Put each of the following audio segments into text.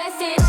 invested.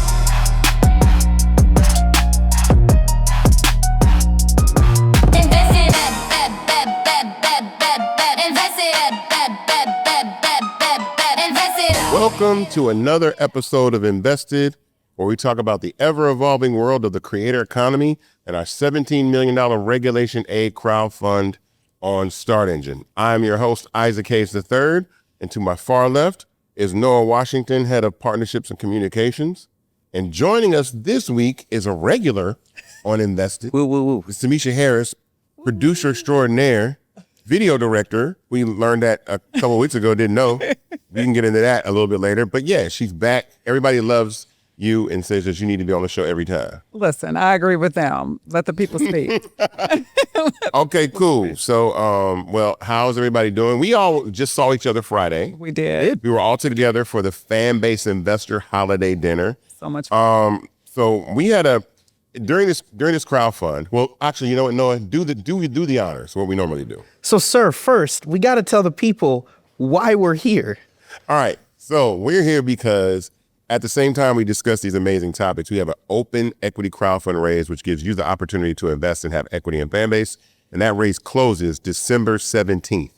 Welcome to another episode of Invested, where we talk about the ever-evolving world of the creator economy and our $17 million Regulation A crowdfund on Start Engine. I'm your host, Isaac Hayes III, and to my far left is Noah Washington, Head of Partnerships and Communications. And joining us this week is a regular on Invested. It's Tamisha Harris, producer extraordinaire, video director. We learned that a couple of weeks ago, didn't know. We can get into that a little bit later. But yeah, she's back. Everybody loves you and says that you need to be on the show every time. Listen, I agree with them. Let the people speak. Okay, cool. So, well, how's everybody doing? We all just saw each other Friday. We did. We were all together for the Fanbase Investor Holiday Dinner. So much fun. So we had during this crowdfund. Well, actually, you know what, Noah? Do the honors. What we normally do. So, sir, first we got to tell the people why we're here. All right. So we're here because at the same time we discuss these amazing topics, we have an open equity crowdfund raise, which gives you the opportunity to invest and have equity in Fanbase. And that raise closes December 17th,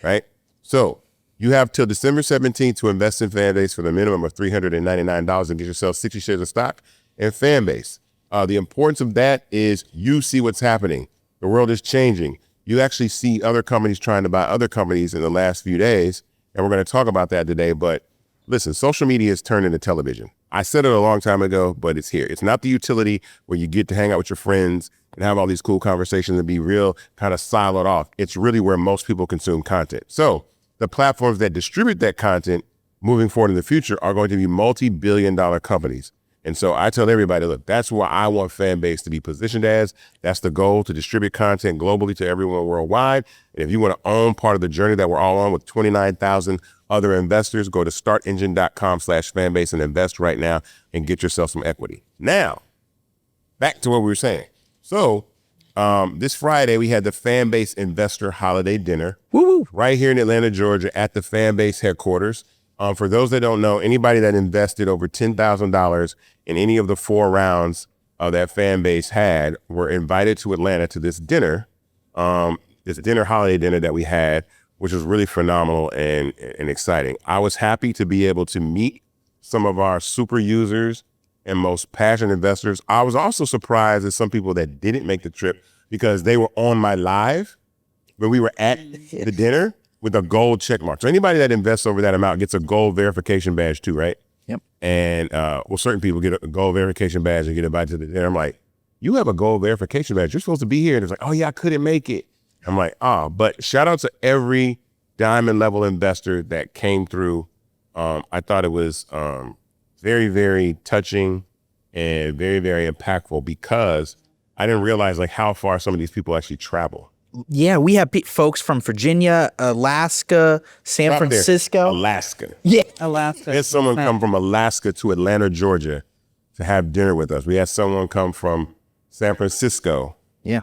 right? So you have till December 17th to invest in Fanbase for the minimum of $399 and get yourself 60 shares of stock in Fanbase. The importance of that is you see what's happening. The world is changing. You actually see other companies trying to buy other companies in the last few days. And we're going to talk about that today. But listen, social media has turned into television. I said it a long time ago, but it's here. It's not the utility where you get to hang out with your friends and have all these cool conversations and be real kind of siloed off. It's really where most people consume content. So the platforms that distribute that content moving forward in the future are going to be multi-billion-dollar companies. And so I tell everybody, look, that's what I want Fanbase to be positioned as. That's the goal, to distribute content globally to everyone worldwide. And if you want to own part of the journey that we're all on with 29,000 other investors, go to startengine.com/fanbase and invest right now and get yourself some equity. Now, back to what we were saying. So this Friday, we had the Fanbase Investor Holiday Dinner right here in Atlanta, Georgia at the Fanbase headquarters. For those that don't know, anybody that invested over $10,000 in any of the 4 rounds that Fanbase had were invited to Atlanta to this dinner, holiday dinner that we had, which was really phenomenal and exciting. I was happy to be able to meet some of our super users and most passionate investors. I was also surprised at some people that didn't make the trip because they were on my live when we were at the dinner with a gold check mark. So anybody that invests over that amount gets a gold verification badge too, right? Yep. And certain people get a gold verification badge and get invited to the dinner. I'm like, you have a gold verification badge. You're supposed to be here. And it's like, oh yeah, I couldn't make it. I'm like, but shout out to every diamond level investor that came through. I thought it was very, very touching and very, very impactful because I didn't realize like how far some of these people actually travel. Yeah, we have folks from Virginia, Alaska, San Francisco. Alaska. Yeah. Alaska. We had someone come from Alaska to Atlanta, Georgia to have dinner with us. We had someone come from San Francisco. Yeah.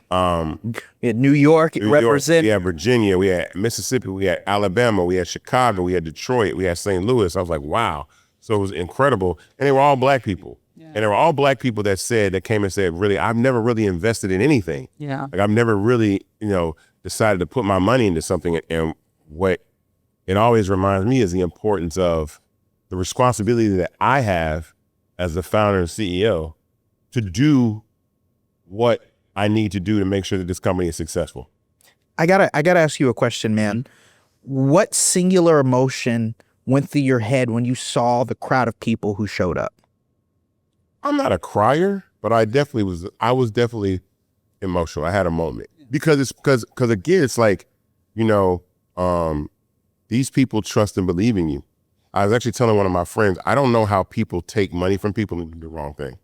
We had New York represent. We had Virginia. We had Mississippi. We had Alabama. We had Chicago. We had Detroit. We had St. Louis. I was like, wow. So it was incredible. And they were all Black people. Yeah. And they were all Black people that came and said, really, I've never really invested in anything. Yeah. Like I've never really, decided to put my money into something. And what it always reminds me is the importance of the responsibility that I have as the founder and CEO to do what I need to do to make sure that this company is successful. I gotta ask you a question, man. What singular emotion went through your head when you saw the crowd of people who showed up? I'm not a crier, but I was definitely emotional. I had a moment because again, it's like, these people trust and believe in you. I was actually telling one of my friends, I don't know how people take money from people and do the wrong thing.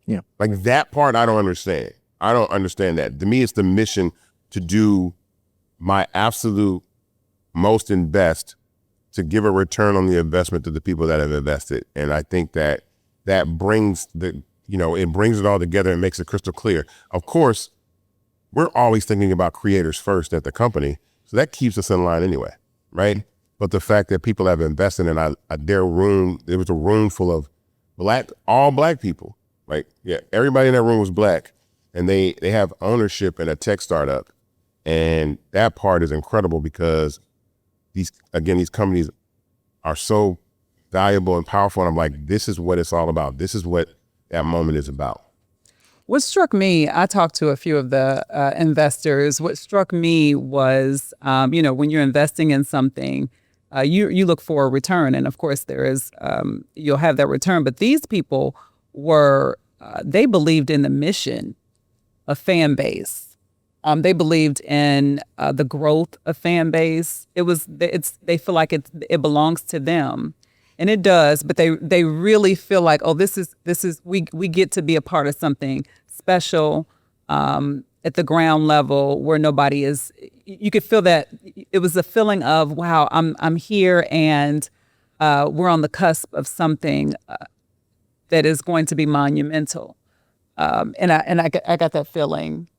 Yeah. Like that part, I don't understand. I don't understand that. To me, it's the mission to do my absolute most and best to give a return on the investment to the people that have invested. And I think that brings it brings it all together and makes it crystal clear. Of course, we're always thinking about creators first at the company. So that keeps us in line anyway, right? But the fact that people have invested in there was a room full of all black people. Like, yeah, everybody in that room was black, and they have ownership in a tech startup. And that part is incredible because these companies are so valuable and powerful. And I'm like, this is what it's all about. This is what that moment is about. What struck me, I talked to a few of the investors. What struck me was, when you're investing in something, you look for a return. And of course, you'll have that return. But these people they believed in the mission of Fanbase. They believed in the growth of Fanbase. They feel like it belongs to them. And it does, but they really feel like, oh, this is we get to be a part of something special at the ground level where nobody is. You could feel that it was a feeling of, wow, I'm here and we're on the cusp of something that is going to be monumental. And I got that feeling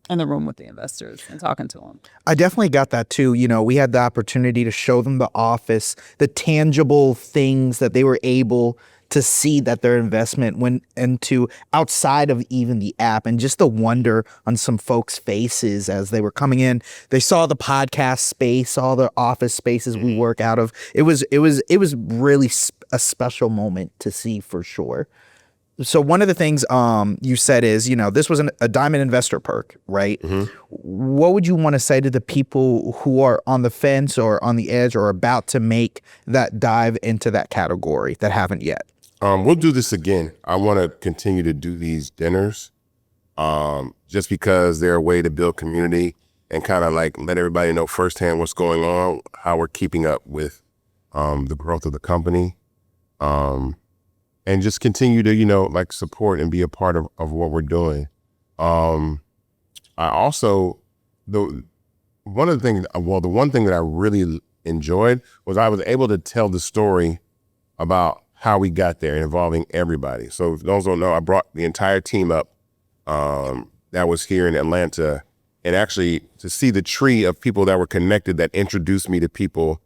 in the room with the investors and talking to them. I definitely got that too. We had the opportunity to show them the office, the tangible things that they were able to see that their investment went into outside of even the app, and just the wonder on some folks' faces as they were coming in. They saw the podcast space, all the office spaces we work out of. It was really a special moment to see for sure. So one of the things you said is, this was a diamond investor perk, right? Mm-hmm. What would you want to say to the people who are on the fence or on the edge or about to make that dive into that category that haven't yet? We'll do this again. I want to continue to do these dinners just because they're a way to build community and kind of like let everybody know firsthand what's going on, how we're keeping up with the growth of the company. And just continue to, support and be a part of what we're doing. I also, the one thing that I really enjoyed was I was able to tell the story about how we got there, involving everybody. So if those don't know, I brought the entire team up that was here in Atlanta, and actually to see the tree of people that were connected that introduced me to people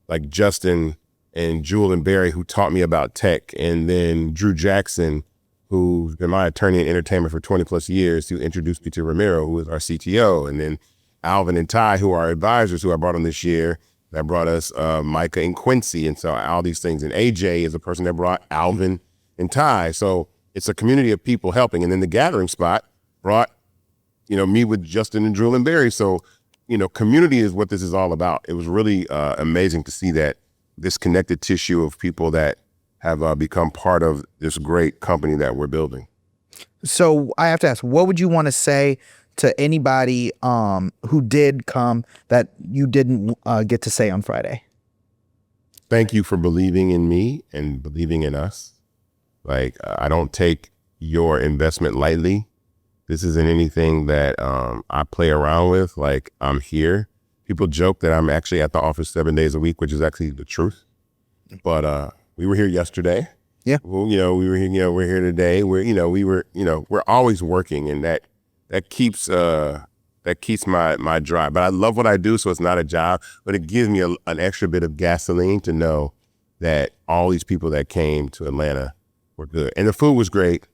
like Justin and Jewel and Barry, who taught me about tech, and then Drew Jackson, who's been my attorney in entertainment for 20 plus years, who introduced me to Ramiro, who is our CTO, and then Alvin and Ty, who are advisors who I brought on this year, that brought us Micah and Quincy, and so all these things. And AJ is the person that brought Alvin and Ty. So it's a community of people helping. And then the gathering spot brought, me with Justin and Drew and Barry. So, community is what this is all about. It was really amazing to see that, this connected tissue of people that have become part of this great company that we're building. So I have to ask, what would you want to say to anybody who did come that you didn't get to say on Friday? Thank you for believing in me and believing in us. I don't take your investment lightly. This isn't anything that I play around with. I'm here. People joke that I'm actually at the office 7 days a week, which is actually the truth. But we were here yesterday. Yeah. Well, we were here. We're here today. We're always working, and that keeps my drive. But I love what I do, so it's not a job, but it gives me an extra bit of gasoline to know that all these people that came to Atlanta were good, and the food was great.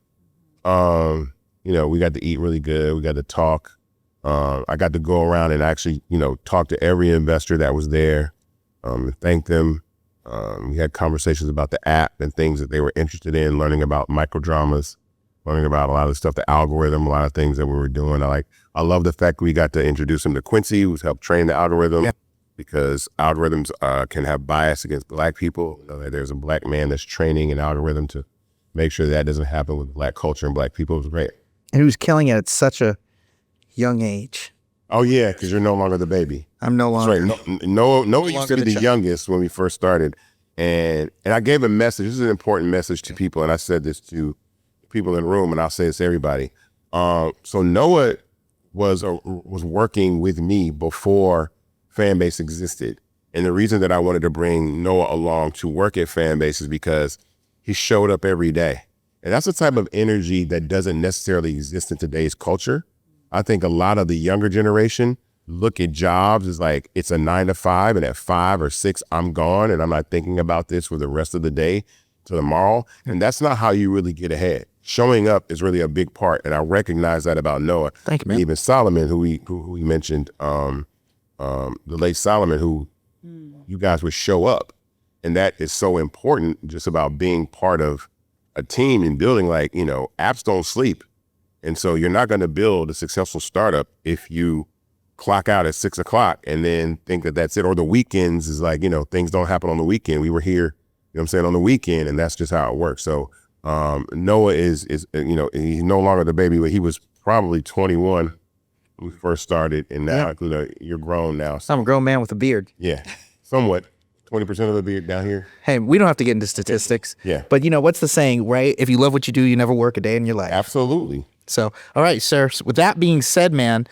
We got to eat really good. We got to talk. I got to go around and actually, talk to every investor that was there, and thank them. We had conversations about the app and things that they were interested in, learning about microdramas, learning about a lot of stuff, the algorithm, a lot of things that we were doing. I love the fact we got to introduce him to Quincy, who's helped train the algorithm, because algorithms can have bias against Black people. There's a Black man that's training an algorithm to make sure that doesn't happen with Black culture and Black people. It was great. And he was killing it at such a young age. Oh yeah, because you're no longer the baby. I'm no longer. That's right. Noah used to be the youngest when we first started, and I gave a message. This is an important message to people, and I said this to people in the room, and I'll say this to everybody. So Noah was working with me before Fanbase existed, and the reason that I wanted to bring Noah along to work at Fanbase is because he showed up every day, and that's the type of energy that doesn't necessarily exist in today's culture. I think a lot of the younger generation look at jobs as like it's a 9 to 5, and at 5 or 6 I'm gone and I'm not thinking about this for the rest of the day. to the mall. And that's not how you really get ahead. Showing up is really a big part. And I recognize that about Noah. Thank you, man. And even Solomon, who we mentioned, the late Solomon, who you guys would show up. And that is so important, just about being part of a team and building. Like, apps don't sleep. And so you're not going to build a successful startup if you clock out at 6 o'clock and then think that that's it. Or the weekends is like, things don't happen on the weekend. We were here, on the weekend, and that's just how it works. So Noah is he's no longer the baby, but he was probably 21 when we first started. And now, you're grown now. So, I'm a grown man with a beard. yeah, somewhat. 20% of the beard down here. Hey, we don't have to get into statistics. Yeah. But what's the saying, right? If you love what you do, you never work a day in your life. Absolutely. So, all right, sir. So with that being said, man,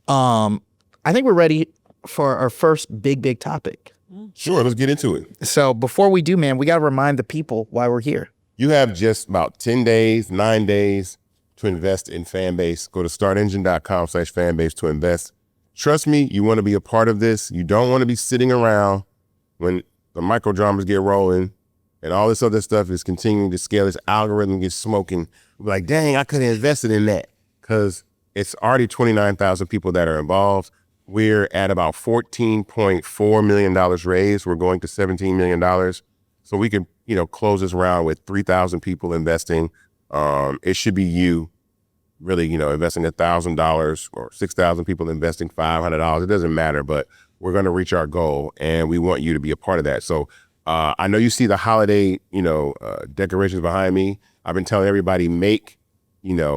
I think we're ready for our first big topic. Sure, let's get into it. So before we do, man, we got to remind the people why we're here. You have just about 9 days to invest in Fanbase. Go to startengine.com/fanbase to invest. Trust me, you want to be a part of this. You don't want to be sitting around when the micro dramas get rolling and all this other stuff is continuing to scale. This algorithm gets smoking. We're like, dang, I could have invested in that, because it's already 29,000 people that are involved. We're at about $14.4 million raised. We're going to $17 million. So we can, close this round with 3,000 people investing. It should be you really, investing $1,000 or 6,000 people investing $500. It doesn't matter, but we're going to reach our goal, and we want you to be a part of that. So I know you see the holiday, decorations behind me. I've been telling everybody, make,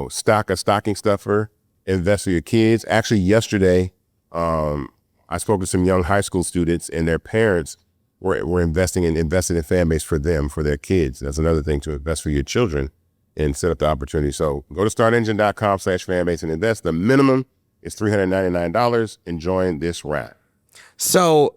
stock a stocking stuffer, invest for your kids. Actually, yesterday, I spoke to some young high school students, and their parents were invested in Fanbase for them, for their kids. That's another thing, to invest for your children and set up the opportunity. So go to startengine.com/fanbase and invest. The minimum is $399, and join this round. So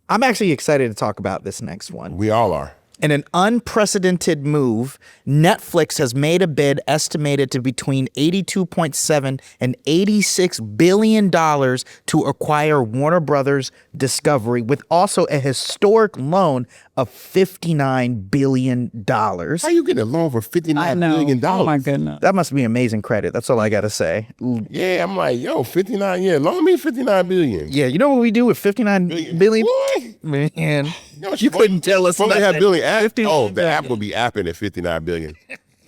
I'm actually excited to talk about this next one. We all are. In an unprecedented move, Netflix has made a bid estimated to between $82.7 and $86 billion to acquire Warner Brothers Discovery, with also a historic loan of $59 billion. How you getting a loan for $59 billion? Oh my goodness. That must be amazing credit. That's all I got to say. Yeah, I'm like, 59, loan me $59 billion. Yeah, you know what we do with $59 billion? Boy. Man, you couldn't tell us Supposed to have nothing. billion. The app will be apping at $59 billion.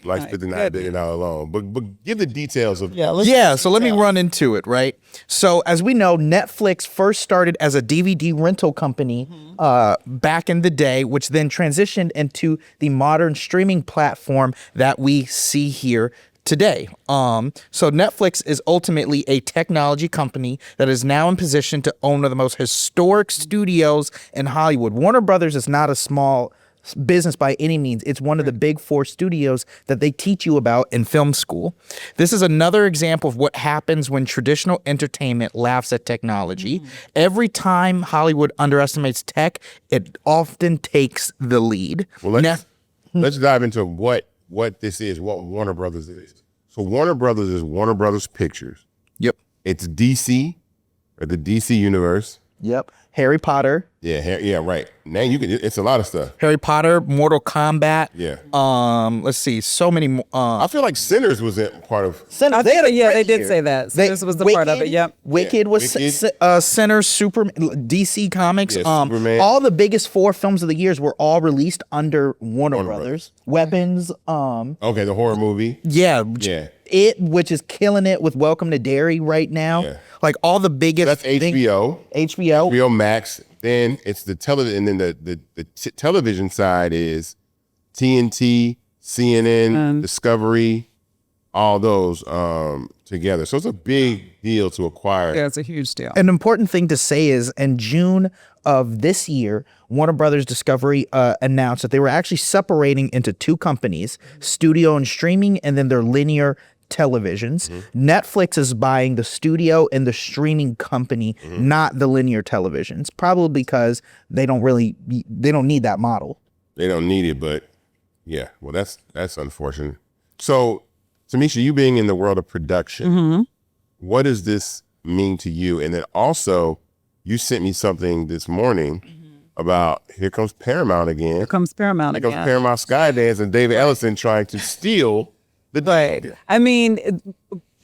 Likes $59 billion loan. But give the details of. So let me run into it, right? So as we know, Netflix first started as a DVD rental company back in the day, which then transitioned into the modern streaming platform that we see here today. So Netflix is ultimately a technology company that is now in position to own one of the most historic studios in Hollywood. Warner Brothers is not a small business by any means. It's one of the big four studios that they teach you about in film school. This is another example of what happens when traditional entertainment laughs at technology. Every time Hollywood underestimates tech, it often takes the lead. Well, let's dive into what this is, what Warner Brothers is. So Warner Brothers is Warner Brothers Pictures. Yep. It's DC, or the DC universe. Yep. Harry Potter. Yeah, right. Now it's a lot of stuff. Harry Potter, Mortal Kombat. Yeah. Let's see, so many more. I feel like Sinners was part of. I think, they did say that. So this was the part of it. Yep. Wicked was Sinners, Superman, DC Comics. Yeah, Superman. All the biggest four films of the years were all released under Warner Brothers. Weapons. Okay, the horror movie. Yeah. Yeah. It, which is killing it with Welcome to Derry right now. Yeah. Like all the biggest. That's HBO. HBO Max. Then it's the television, and then the television side is TNT, CNN, Discovery, all those together. So it's a big deal to acquire. Yeah, it's a huge deal. An important thing to say is in June of this year, Warner Brothers Discovery announced that they were actually separating into two companies, studio and streaming, and then their linear televisions. Netflix is buying the studio and the streaming company, not the linear televisions, probably because they don't need that model. They don't need it, but yeah, well, that's unfortunate. So, Tamisha, you being in the world of production, what does this mean to you? And then also, you sent me something this morning about here comes Paramount again. Here comes Paramount Here comes again. Paramount Skydance and David Ellison trying to steal the Right. I mean,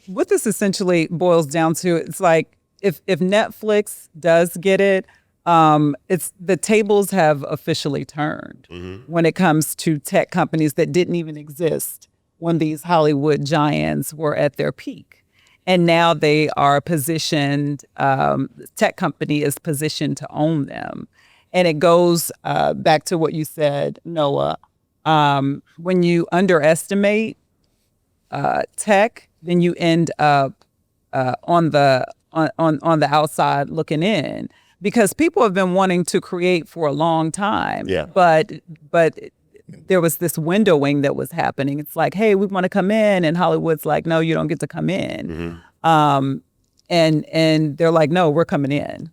what this essentially boils down to, it's like if Netflix does get it, it's the tables have officially turned when it comes to tech companies that didn't even exist when these Hollywood giants were at their peak. And now they are positioned, tech company is positioned to own them. And it goes back to what you said, Noah. When you underestimate tech, then you end up on the outside looking in, because people have been wanting to create for a long time. Yeah. But there was this windowing that was happening. It's like, hey, we want to come in, and Hollywood's like, no, you don't get to come in. And they're like, no, we're coming in.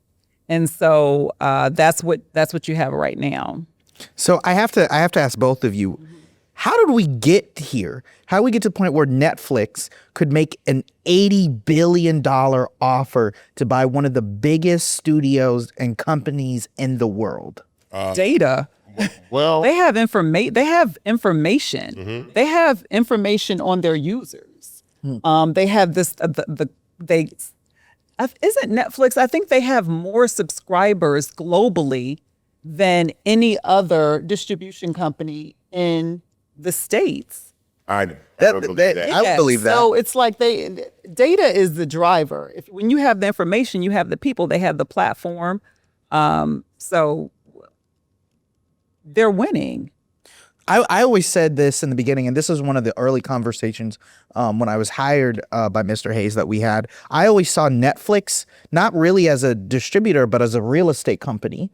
And so that's what you have right now. So I have to ask both of you, how did we get here? How did we get to the point where Netflix could make an $80 billion offer to buy one of the biggest studios and companies in the world? Data. Well, They have They have information. They have information on their users. They have this. Isn't Netflix? I think they have more subscribers globally than any other distribution company in the States. I don't believe that. I would believe that. So it's like data is the driver. When you have the information, you have the people. They have the platform. So they're winning. I always said this in the beginning, and this was one of the early conversations when I was hired by Mr. Hayes that we had. I always saw Netflix not really as a distributor, but as a real estate company.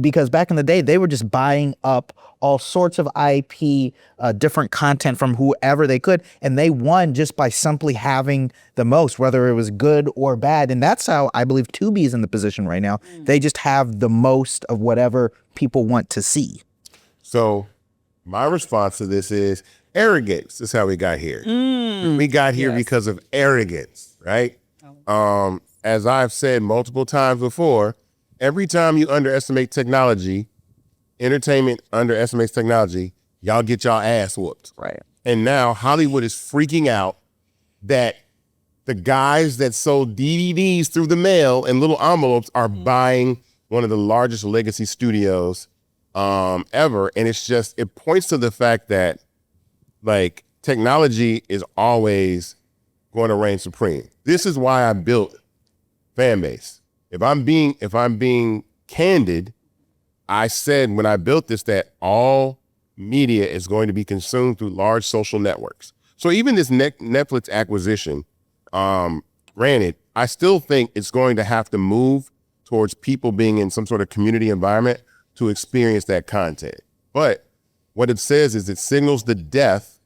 Because back in the day, they were just buying up all sorts of IP, different content from whoever they could. And they won just by simply having the most, whether it was good or bad. And that's how I believe Tubi is in the position right now. They just have the most of whatever people want to see. So my response to this is arrogance. This is how we got here. We got here because of arrogance, right? As I've said multiple times before, every time you underestimate technology, entertainment underestimates technology, y'all get y'all ass whooped. Right. And now Hollywood is freaking out that the guys that sold DVDs through the mail and little envelopes are buying one of the largest legacy studios ever. And it points to the fact that like technology is always going to reign supreme. This is why I built Fanbase. If I'm being candid, I said when I built this that all media is going to be consumed through large social networks. So even this Netflix acquisition, granted, I still think it's going to have to move towards people being in some sort of community environment to experience that content. But what it says is it signals the death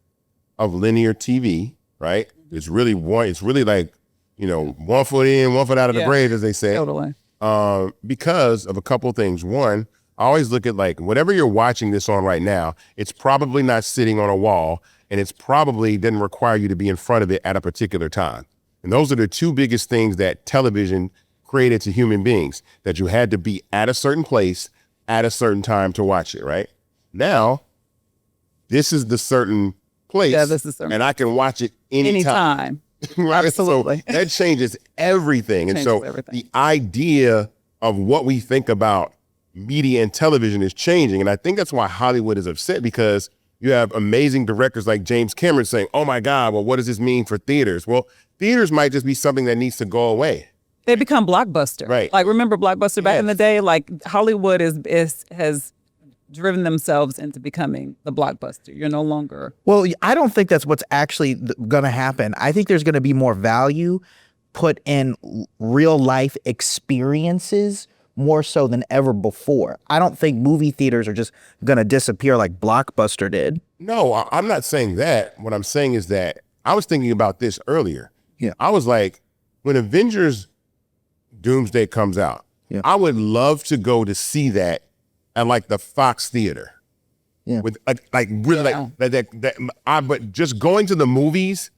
of linear TV, right? It's really like, 1 foot in, 1 foot out of the grave, as they say. Totally. Because of a couple of things. One, I always look at like whatever you're watching this on right now, it's probably not sitting on a wall, and it's probably doesn't require you to be in front of it at a particular time. And those are the two biggest things that television created to human beings, that you had to be at a certain place at a certain time to watch it, right? Now, this is the certain place, and I can watch it anytime. Right? Absolutely. So that changes everything. And so the idea of what we think about media and television is changing. And I think that's why Hollywood is upset, because you have amazing directors like James Cameron saying, oh my God, well, what does this mean for theaters? Well, theaters might just be something that needs to go away. They become Blockbuster. Right. Like, remember Blockbuster back in the day? Like, Hollywood has driven themselves into becoming the Blockbuster. You're no longer. Well, I don't think that's what's actually going to happen. I think there's going to be more value put in real life experiences more so than ever before. I don't think movie theaters are just going to disappear like Blockbuster did. No, I'm not saying that. What I'm saying is that I was thinking about this earlier. Yeah. I was like, when Avengers Doomsday comes out, I would love to go to see that at like the Fox Theater. Yeah. With like really like that. But just going to the movies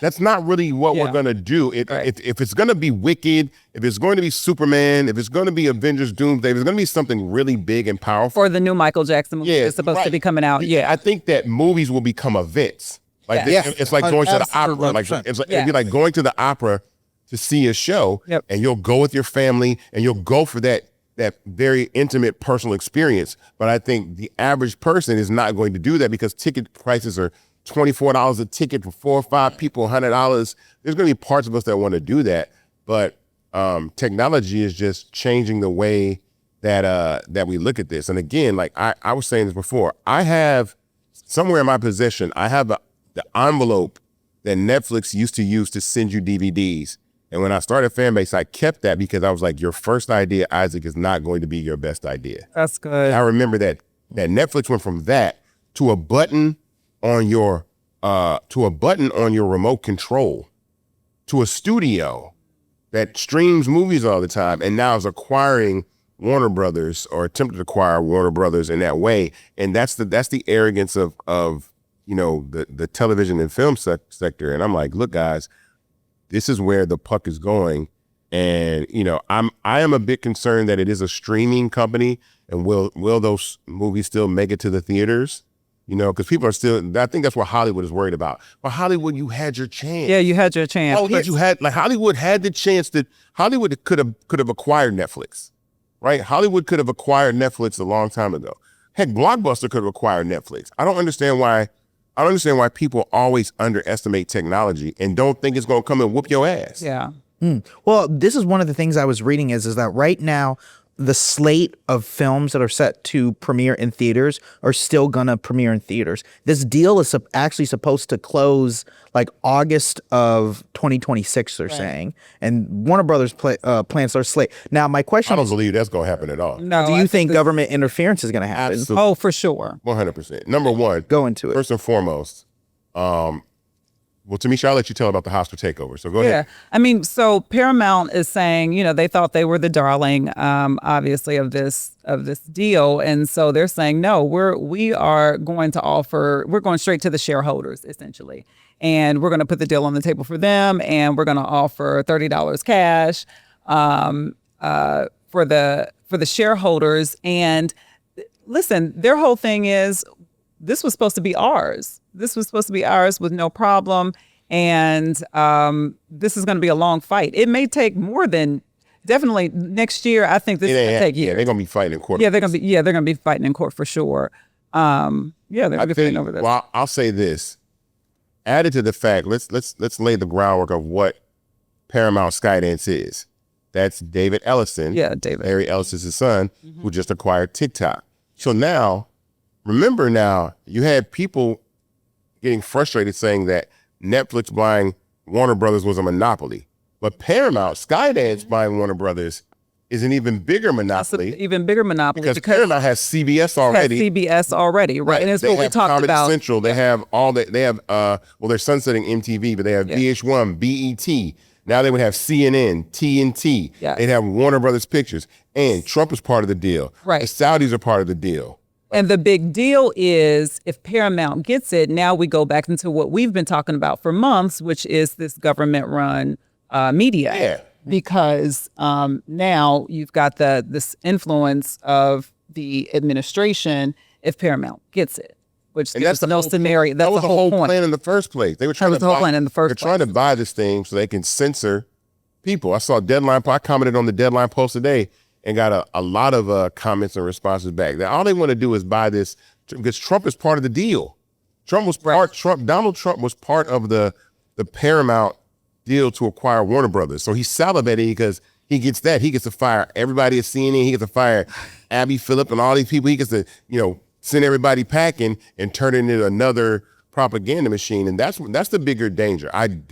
That's not really what we're gonna do. If it's gonna be Wicked, if it's going to be Superman, if it's going to be Avengers Doomsday, if it's gonna be something really big and powerful. Or the new Michael Jackson movie is supposed to be coming out. Yeah. I think that movies will become events. Like it's like going to the opera. Like it'd be like going to the opera to see a show, and you'll go with your family and you'll go for that very intimate personal experience. But I think the average person is not going to do that because ticket prices are $24 a ticket for 4 or 5 people, $100. There's going to be parts of us that want to do that, but technology is just changing the way that we look at this. And again, like I was saying this before, I have somewhere in my possession, I have the envelope that Netflix used to use to send you DVDs. And when I started Fanbase, I kept that because I was like, your first idea, Isaac, is not going to be your best idea. That's good. I remember that Netflix went from that to a button on your remote control, to a studio that streams movies all the time, and now is acquiring Warner Brothers or attempted to acquire Warner Brothers in that way. And that's the arrogance of the television and film sector. And I'm like, look, guys, this is where the puck is going. And I am a bit concerned that it is a streaming company, and will those movies still make it to the theaters? Because people are still, I think that's what Hollywood is worried about. But Hollywood, you had your chance. Yeah, you had your chance. Hollywood had the chance Hollywood could have acquired Netflix, right? Hollywood could have acquired Netflix a long time ago. Heck, Blockbuster could have acquired Netflix. I don't understand why people always underestimate technology and don't think it's going to come and whoop your ass. Yeah. Well, this is one of the things I was reading is that right now, the slate of films that are set to premiere in theaters are still gonna premiere in theaters. This deal is actually supposed to close like August of 2026, they're saying. And Warner Brothers plans their slate. Now, my question I don't believe that's gonna happen at all. No. do you think government interference is gonna happen? Absolutely. Oh, for sure. 100%. Number one, Go into it. first and foremost, well, Tamisha, I'll let you tell about the hostile takeover. So go ahead. Yeah. I mean, so Paramount is saying, they thought they were the darling, obviously, of this deal. And so they're saying, no, we're going straight to the shareholders, essentially. And we're going to put the deal on the table for them. And we're going to offer $30 cash for the shareholders. And listen, their whole thing is, this was supposed to be ours. This was supposed to be ours with no problem. And this is going to be a long fight. It may take more than, definitely next year. I think this is going to take years. Yeah, they're going to be fighting in court. Yeah, they're going to be fighting in court for sure. They're going to be fighting over this. Well, I'll say this. Added to the fact, let's lay the groundwork of what Paramount Skydance is. That's David Ellison. Yeah, David. Larry Ellison's son, who just acquired TikTok. So now, remember you had people getting frustrated saying that Netflix buying Warner Brothers was a monopoly. But Paramount, Skydance buying Warner Brothers is an even bigger monopoly. That's an even bigger monopoly. Because Paramount has CBS already. Right? And it's they what we have talked Comedy about. Central. They have they're sunsetting MTV, but they have VH1, BET. Now they would have CNN, TNT. Yeah. They'd have Warner Brothers Pictures. And Trump is part of the deal. Right. The Saudis are part of the deal. And the big deal is, if Paramount gets it, now we go back into what we've been talking about for months, which is this government-run media. Yeah. Because now you've got this influence of the administration if Paramount gets it, which gives no scenario. That's the whole point. plan in the first place. They were trying They're trying to buy this thing so they can censor people. I saw Deadline. I commented on the Deadline post today and got a lot of comments and responses back. All they want to do is buy this because Trump is part of the deal. Donald Trump was part of the Paramount deal to acquire Warner Brothers. So he's salivating because he gets that. He gets to fire everybody at CNN. He gets to fire Abby Phillip and all these people. He gets to, send everybody packing and turn it into another propaganda machine. And that's the bigger danger. Huge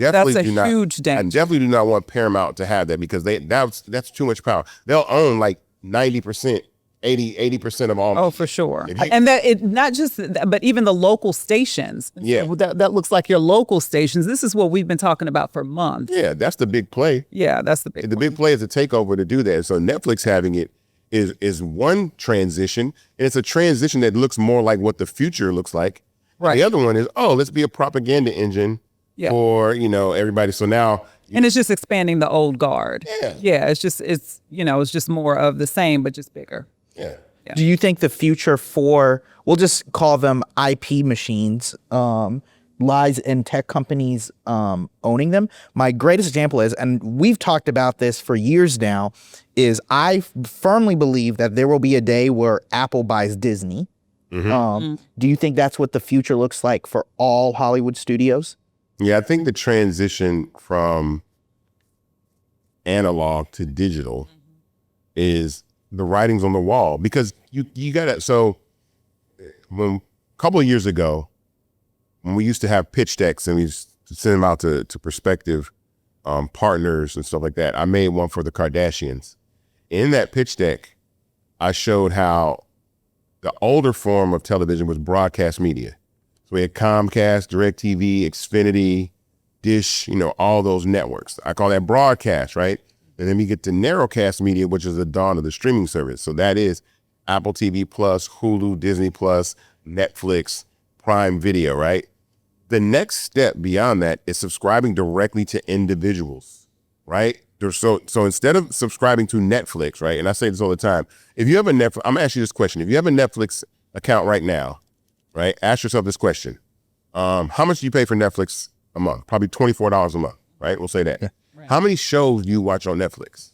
danger. I definitely do not want Paramount to have that because that's too much power. They'll own like 90%, 80% of all. Oh, for sure. And that it not just, but even the local stations. Yeah. That looks like your local stations. This is what we've been talking about for months. Yeah, that's the big play. Yeah, that's the big The big play is a takeover to do that. So Netflix having it is one transition. And it's a transition that looks more like what the future looks like. Right. The other one is, let's be a propaganda engine for, everybody. So now, and it's just expanding the old guard. Yeah. It's just more of the same, but just bigger. yeah. Do you think the future for, we'll just call them IP machines, lies in tech companies owning them? My greatest example is, and we've talked about this for years now, is I firmly believe that there will be a day where Apple buys Disney. Do you think that's what the future looks like for all Hollywood studios? Yeah, I think the transition from analog to digital is the writing's on the wall, because you gotta, so a couple of years ago, when we used to have pitch decks and we used to send them out to prospective partners and stuff like that, I made one for the Kardashians. In that pitch deck, I showed how the older form of television was broadcast media. So we had Comcast, DirecTV, Xfinity, Dish, all those networks. I call that broadcast, right? And then we get to narrowcast media, which is the dawn of the streaming service. So that is Apple TV Plus, Hulu, Disney Plus, Netflix, Prime Video, right? The next step beyond that is subscribing directly to individuals, right? So instead of subscribing to Netflix, right? And I say this all the time. If you have a Netflix, I'm gonna ask you this question. If you have a Netflix account right now, right? Ask yourself this question. How much do you pay for Netflix a month? Probably $24 a month, right? We'll say that. Yeah. Right. How many shows do you watch on Netflix?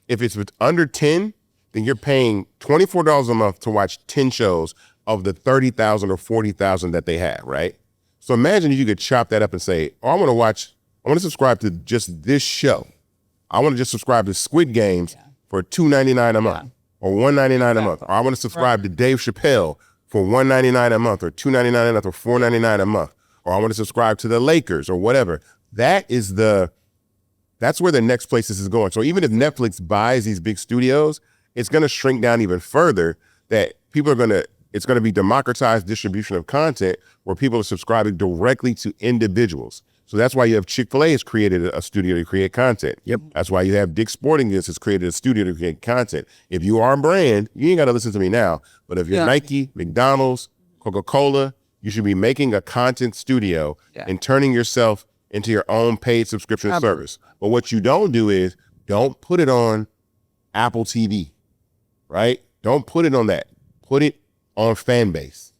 If it's under 10, then you're paying $24 a month to watch 10 shows of the 30,000 or 40,000 that they have, right? So imagine if you could chop that up and say, I want to subscribe to just this show. I want to just subscribe to Squid Games for $2.99 a month or $1.99 a month. Or I want to subscribe to Dave Chappelle for $1.99 a month or $2.99 a month or $4.99 a month. Or I want to subscribe to the Lakers or whatever. That's where the next place this is going. So even if Netflix buys these big studios, it's going to shrink down even further, that it's going to be democratized distribution of content where people are subscribing directly to individuals. So that's why you have Chick-fil-A has created a studio to create content. Yep. That's why you have Dick's Sporting Goods has created a studio to create content. If you are a brand, you ain't got to listen to me now, but if you're Nike, McDonald's, Coca-Cola, you should be making a content studio and turning yourself into your own paid subscription service. But what you don't do is don't put it on Apple TV, right? Don't put it on that. Put it on Fanbase.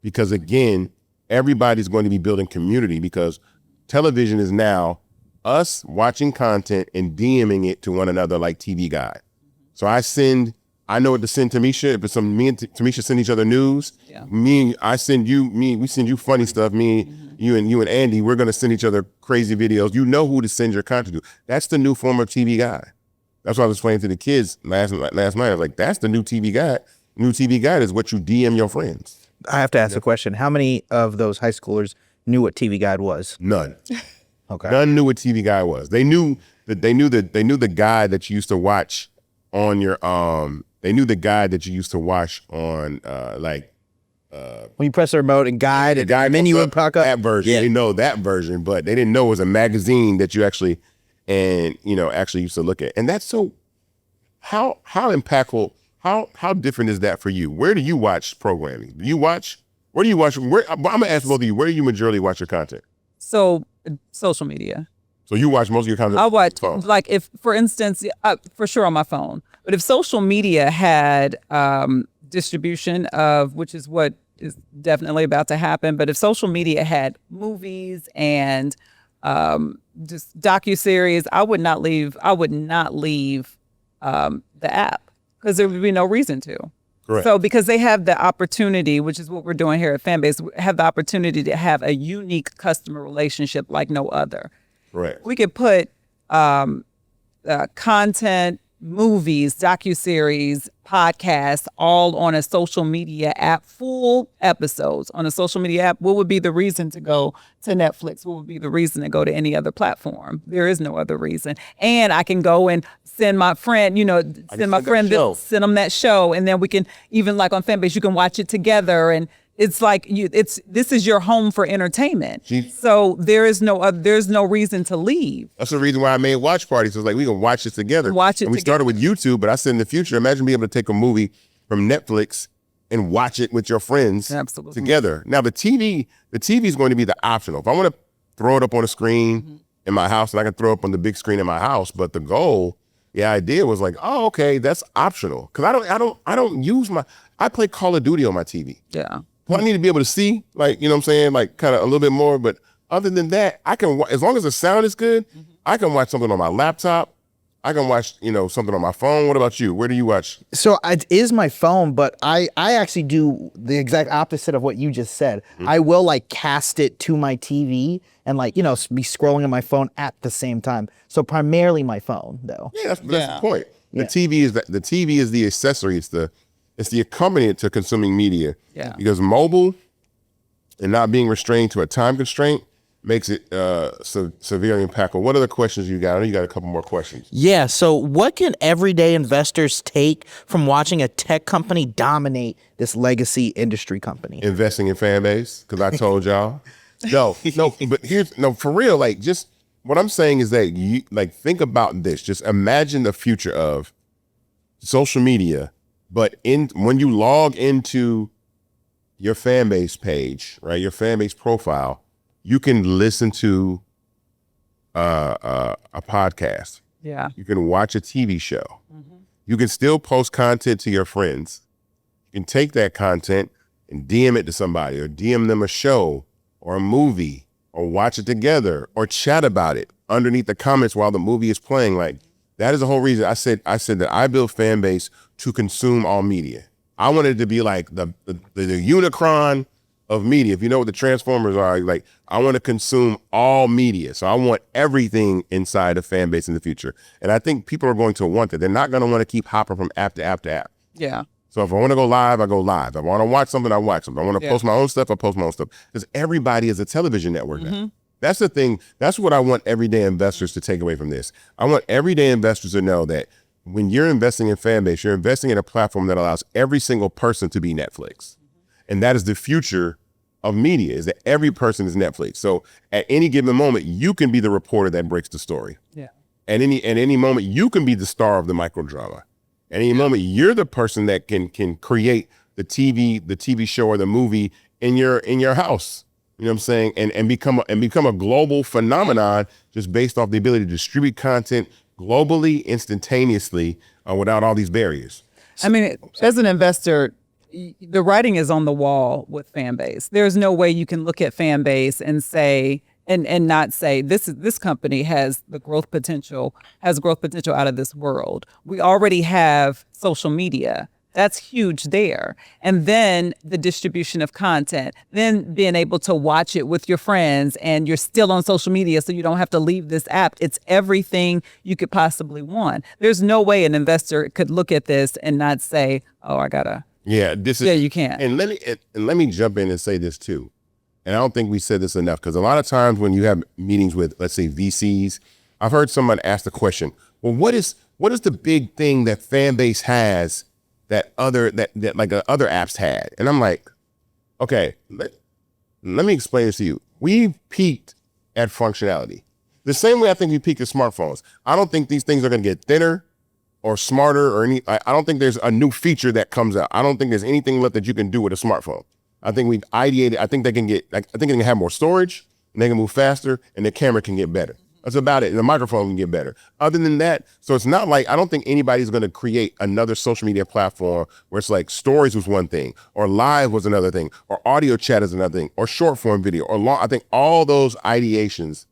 Because again, everybody's going to be building community, because television is now us watching content and DMing it to one another like TV Guide. So I know what to send Tamisha. If it's me and Tamisha send each other news, we send you funny stuff. You and Andy, we're going to send each other crazy videos. You know who to send your content to. That's the new form of TV Guide. That's what I was explaining to the kids last night. I was like, that's the new TV Guide. New TV Guide is what you DM your friends. I have to ask a question. How many of those high schoolers knew what TV Guide was? None. Okay. None knew what TV Guide was. They knew the guide that you used to watch on your They knew the guide that you used to watch on when you press the remote and guide, and menu would pop up. That version. Yeah. They know that version, but they didn't know it was a magazine that you actually used to look at. And that's so how impactful, how different is that for you? Where do you watch programming? Where do you watch? I'm gonna ask both of you, where do you majorly watch your content? So social media. So you watch most of your content? I watch, on phone. like if, for instance, for sure on my phone. But if social media had distribution of, which is what is definitely about to happen, but if social media had movies and just docuseries, I would not leave the app, because there would be no reason to. Correct. So because they have the opportunity, which is what we're doing here at Fanbase, have the opportunity to have a unique customer relationship like no other. Right. We could put content, movies, docuseries, podcasts, all on a social media app, full episodes on a social media app. What would be the reason to go to Netflix? What would be the reason to go to any other platform? There is no other reason. And I can go and send my friend, send them that show. And then we can, even like on Fanbase, you can watch it together. And it's like this is your home for entertainment. So there's no reason to leave. That's the reason why I made watch parties. So it's like, we can watch this together. And we started with YouTube, but I said in the future, imagine being able to take a movie from Netflix and watch it with your friends together. Now the TV is going to be the optional. If I want to throw it up on the screen in my house, and I can throw it up on the big screen in my house. But the goal, the idea was like, oh, okay, that's optional. Cause I don't use I play Call of Duty on my TV. Yeah. Well, I need to be able to see, like, you know what I'm saying? Like kind of a little bit more, but other than that, I can, as long as the sound is good, I can watch something on my laptop. I can watch, something on my phone. What about you? Where do you watch? So it is my phone, but I actually do the exact opposite of what you just said. I will like cast it to my TV and like, be scrolling on my phone at the same time. So primarily my phone though. Yeah, that's the point. The TV is the accessory. It's the accompaniment to consuming media. Yeah. Because mobile and not being restrained to a time constraint makes it severely impactful. What other questions you got? I know you got a couple more questions. Yeah, so what can everyday investors take from watching a tech company dominate This legacy industry company. Investing in Fanbase, because I told y'all. No, but for real, like, just what I'm saying is that you, like, think about this. Just imagine the future of social media, but when you log into your Fanbase page, right, your Fanbase profile, you can listen to a podcast. Yeah. You can watch a TV show. You can still post content to your friends. You can take that content and DM it to somebody, or DM them a show or a movie, or watch it together, or chat about it underneath the comments while the movie is playing. Like, that is the whole reason I said that I built Fanbase to consume all media. I wanted it to be like the Unicron of media. If you know what the Transformers are, like, I want to consume all media. So I want everything inside of Fanbase in the future. And I think people are going to want that. They're not going to want to keep hopping from app to app to app. Yeah. So if I want to go live, I go live. If I want to watch something, I watch something. I want to post my own stuff, I post my own stuff. Because everybody is a television network now. That's the thing. That's what I want everyday investors to take away from this. I want everyday investors to know that when you're investing in Fanbase, you're investing in a platform that allows every single person to be Netflix. And that is the future of media, is that every person is Netflix. So at any given moment, you can be the reporter that breaks the story. Yeah. At any moment, you can be the star of the microdrama. At any moment, you're the person that can create the TV show or the movie in your house. You know what I'm saying? And become a global phenomenon just based off the ability to distribute content globally, instantaneously, without all these barriers. I mean, as an investor, the writing is on the wall with Fanbase. There's no way you can look at Fanbase and say, and not say this company has growth potential out of this world. We already have social media. That's huge there. And then the distribution of content, then being able to watch it with your friends, and you're still on social media, so you don't have to leave this app. It's everything you could possibly want. There's no way an investor could look at this and not say, oh, I gotta. Yeah, you can't. And let me jump in and say this too. And I don't think we said this enough, because a lot of times when you have meetings with, let's say, VCs, I've heard someone ask the question, well, what is the big thing that Fanbase has that other apps had? And I'm like, okay, let me explain this to you. We've peaked at functionality. The same way I think we peaked at smartphones. I don't think these things are going to get thinner or smarter or I don't think there's a new feature that comes out. I don't think there's anything left that you can do with a smartphone. I think we've ideated. I think they can have more storage, and they can move faster, and the camera can get better. That's about it. And the microphone can get better. Other than that, so it's not like, I don't think anybody's going to create another social media platform where it's like stories was one thing, or live was another thing, or audio chat is another thing, or short form video, or long. I think all those ideations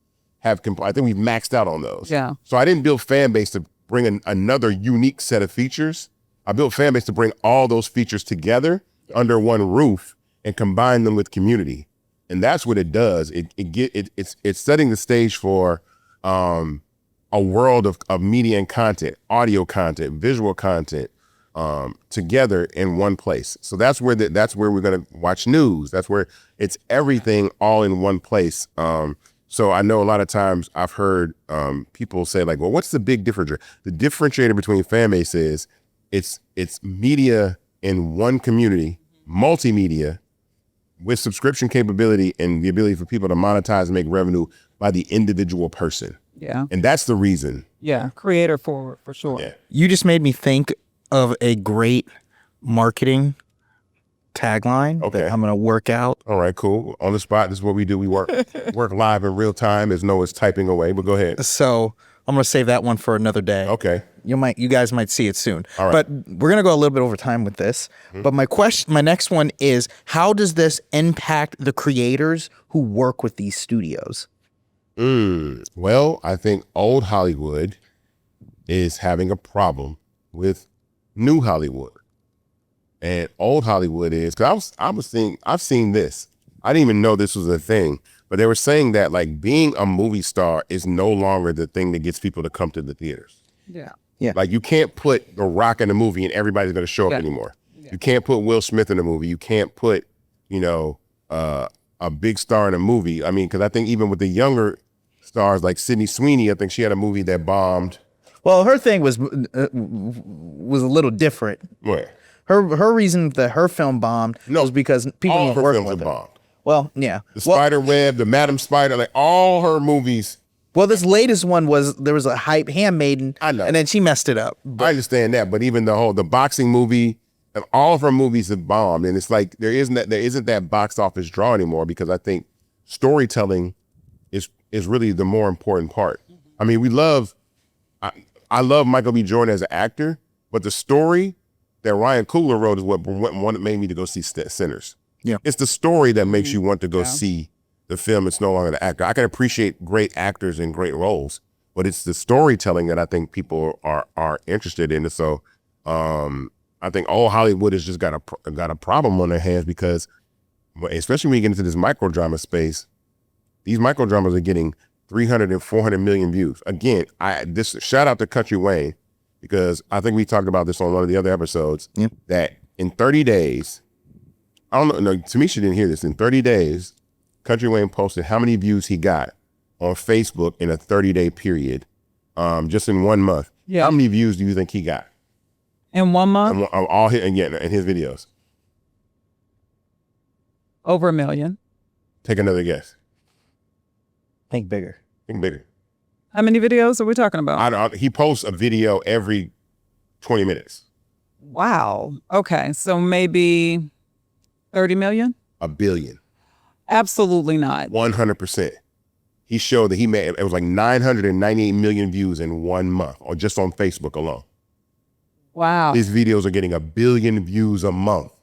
I think we've maxed out on those. Yeah. So I didn't build Fanbase to bring another unique set of features. I built Fanbase to bring all those features together under one roof and combine them with community. And that's what it does. It's setting the stage for a world of media and content, audio content, visual content, together in one place. So that's where we're gonna watch news. That's where it's everything all in one place. So I know a lot of times I've heard people say, like, well, what's the big differentiator? The differentiator between Fanbase is it's media in one community, multimedia, with subscription capability and the ability for people to monetize and make revenue by the individual person. Yeah. And that's the reason. Yeah. Creator forward, for sure. Yeah. You just made me think of a great marketing tagline Okay. that I'm going to work out. All right, cool. On the spot, this is what we do. We work live in real time as Noah's typing away, but go ahead. So I'm going to save that one for another day. Okay. You guys might see it soon. All right. But we're going to go a little bit over time with this. But my next one is, how does this impact the creators who work with these studios? Well, I think old Hollywood is having a problem with new Hollywood. And old Hollywood is, because I've seen this. I didn't even know this was a thing, but they were saying that like being a movie star is no longer the thing that gets people to come to the theaters. Yeah. Like you can't put The Rock in a movie and everybody's going to show up anymore. Yeah. You can't put Will Smith in a movie. You can't put, a big star in a movie. I mean, because I think even with the younger stars like Sydney Sweeney, I think she had a movie that bombed. Well, her thing was a little different. Where? Her reason that her film bombed was because people all weren't her working films with have her. bombed. Well, yeah. The Spider Web, the Madam Spider, like all her movies. Well, this latest one there was a hype Handmaiden, I know, and then she messed it up. I understand that, but even the boxing movie, and all of her movies have bombed, and it's like there isn't that box office draw anymore because I think storytelling is really the more important part. I mean, I love Michael B. Jordan as an actor, but the story that Ryan Coogler wrote is what made me to go see Sinners. Yeah, it's the story that makes you want to go see the film. It's no longer the actor. I can appreciate great actors in great roles, but it's the storytelling that I think people are interested in. And so I think all Hollywood has just got a problem on their hands because, especially when you get into this microdrama space, these microdramas are getting 300 and 400 million views. Again, this shout out to Country Wayne, because I think we talked about this on one of the other episodes, that in 30 days, I don't know, no, Tamisha didn't hear this. In 30 days, Country Wayne posted how many views he got on Facebook in a 30-day period, just in 1 month. Yeah. How many views do you think he got? In 1 month? All his, in his videos. Over 1 million. Take another guess. think bigger. Think bigger. How many videos are we talking about? He posts a video every 20 minutes. Wow. Okay. So maybe 30 million? 1 billion. Absolutely not. 100%. He showed that he made, it was like 998 million views in 1 month, or just on Facebook alone. Wow. These videos are getting 1 billion views a month.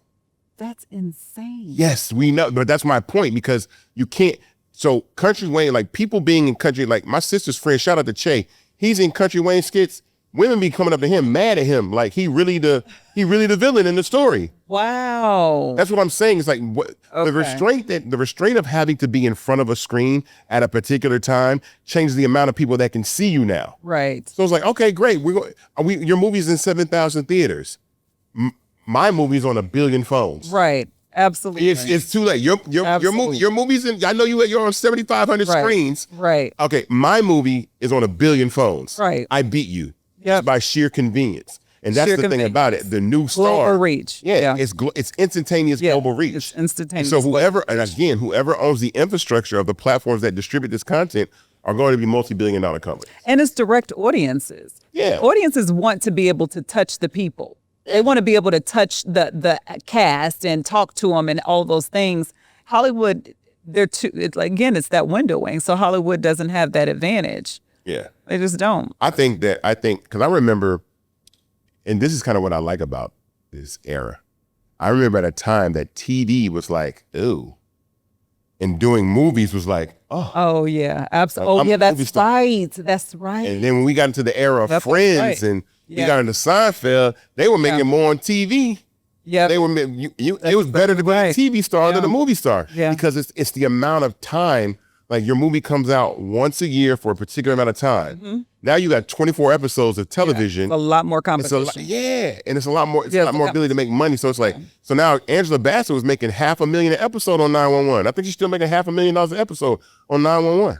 That's insane. Yes, we know, but that's my point, because you can't. So Country Wayne, like people being in country, like my sister's friend, shout out to Che, he's in Country Wayne skits. Women be coming up to him, mad at him, like he really the villain in the story. Wow. That's what I'm saying. It's like the restraint of having to be in front of a screen at a particular time changes the amount of people that can see you now. Right. So it's like, okay, great. Your movie's in 7,000 theaters. My movie's on 1 billion phones. Right. Absolutely. It's too late. Your movie's in. I know you're on 7,500 screens. Right. Okay, my movie is on 1 billion phones. Right. I beat you. Yep. Just by sheer convenience. And that's the thing about it. The new star. Global reach. Yeah. It's instantaneous global reach. It's instantaneous. So whoever owns the infrastructure of the platforms that distribute this content are going to be multi-billion-dollar companies. And it's direct audiences. Yeah. Audiences want to be able to touch the people. They want to be able to touch the cast and talk to them and all those things. Hollywood, it's that windowing. So Hollywood doesn't have that advantage. Yeah. They just don't. I think, because I remember, and this is kind of what I like about this era. I remember at a time that TV was like, ooh, and doing movies was like, oh. Oh, yeah. Absolutely. Oh, yeah, that's right. That's right. And then when we got into the era of Friends and we got into Seinfeld, they were making more on TV. Yeah. They were. It was better to be a TV star than a movie star. Yeah. Because it's the amount of time. Like your movie comes out once a year for a particular amount of time. Mm-hmm. Now you got 24 episodes of television. Yeah, a lot more competition. And it's a lot more. It's a lot more ability to make money. So it's like, so now Angela Bassett was making $500,000 an episode on 911. I think she's still making $500,000 an episode on 911. You know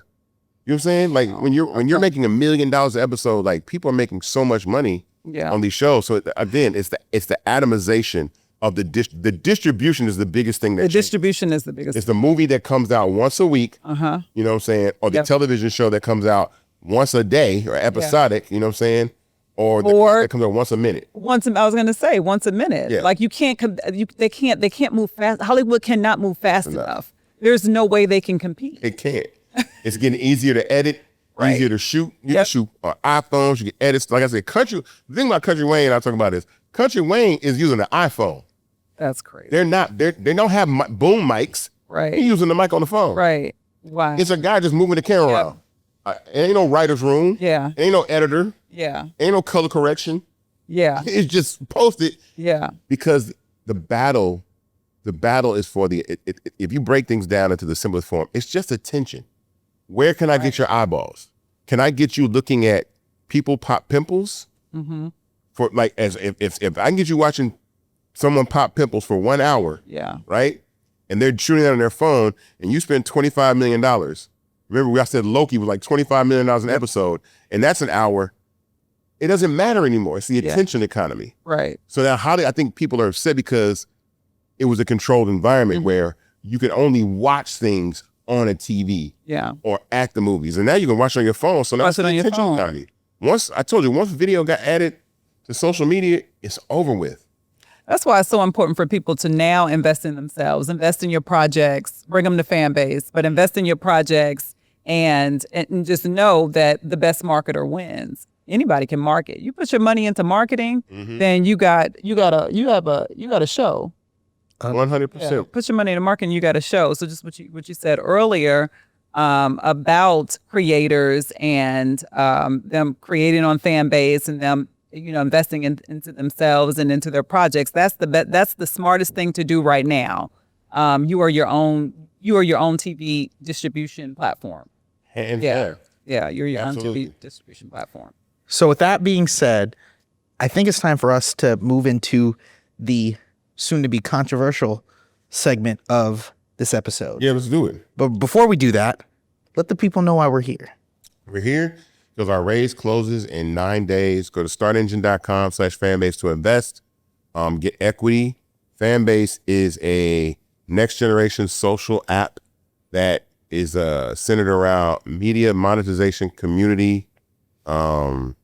what I'm saying? Like when you're making $1 million an episode, like people are making so much money on these shows. So again, it's the atomization of the distribution is the biggest thing. The distribution is the biggest. It's the movie that comes out once a week. You know what I'm saying? Or the television show that comes out once a day or episodic. You know what I'm saying? or that comes out once a minute. I was going to say once a minute. Yeah. Like you can't, they can't move fast. Hollywood cannot move fast enough. There's no way they can compete. It can't. It's getting easier to edit, Right. easier to shoot. You can shoot on iPhones. You can edit. Like I said, the thing about Country Wayne, I talk about this. Country Wayne is using an iPhone. That's crazy. They don't have boom mics. Right. He's using the mic on the phone. Right. Wow. It's a guy just moving the camera around. It ain't no writer's room. Yeah. Ain't no editor. Yeah. Ain't no color correction. Yeah. It's just posted. Yeah. Because the battle is for if you break things down into the simplest form, it's just attention. Where can I get your eyeballs? Can I get you looking at people pop pimples? Mm-hmm. For like, as if I can get you watching someone pop pimples for 1 hour, right? And they're shooting that on their phone, and you spend $25 million. Remember, I said Loki was like $25 million an episode, and that's an hour. It doesn't matter anymore. It's the attention economy. Right. So now I think people are upset because it was a controlled environment where you could only watch things on a TV or at the movies. And now you can watch it on your phone. So now it's the attention economy. Once video got added to social media, it's over with. That's why it's so important for people to now invest in themselves, invest in your projects, bring them to Fanbase, but invest in your projects and just know that the best marketer wins. Anybody can market. You put your money into marketing, then you have a show. 100%. Put your money into marketing, you got a show. So just what you said earlier about creators and them creating on Fanbase and them investing into themselves and into their projects. That's the smartest thing to do right now. You are your own TV distribution platform. Hands Yeah, down. yeah, you're your Absolutely. own TV distribution platform. So with that being said, I think it's time for us to move into the soon-to-be controversial segment of this episode. Yeah, let's do it. But before we do that, let the people know why we're here. We're here because our raise closes in 9 days. Go to startengine.com/fanbase to invest. Get equity. Fanbase is a next generation social app that is centered around media monetization, community, and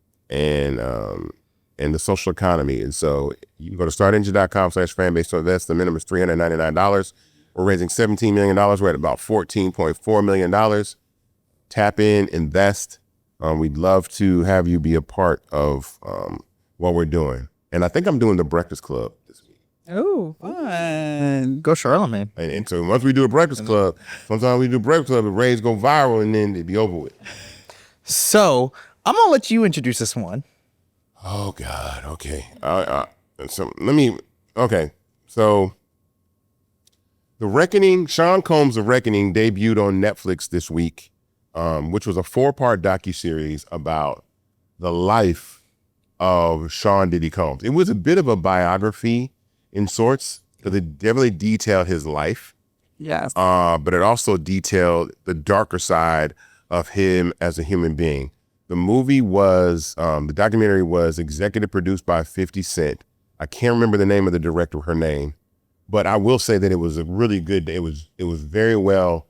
the social economy. And so you can go to startengine.com/fanbase to invest. The minimum is $399. We're raising $17 million. We're at about $14.4 million. Tap in, invest. We'd love to have you be a part of what we're doing. And I think I'm doing the Breakfast Club this week. Oh, fun. Go Charlamagne. And so once we do a Breakfast Club, sometimes we do Breakfast Club, the raise go viral and then it'd be over with. So I'm going to let you introduce this one. Oh, God. Okay. So The Reckoning, Sean Combs' The Reckoning debuted on Netflix this week, which was a 4-part docuseries about the life of Sean Diddy Combs. It was a bit of a biography in sorts because it definitely detailed his life. Yes. But it also detailed the darker side of him as a human being. The movie was, the documentary was executive produced by 50 Cent. I can't remember the name of the director, her name, but I will say that it was a really good, it was very well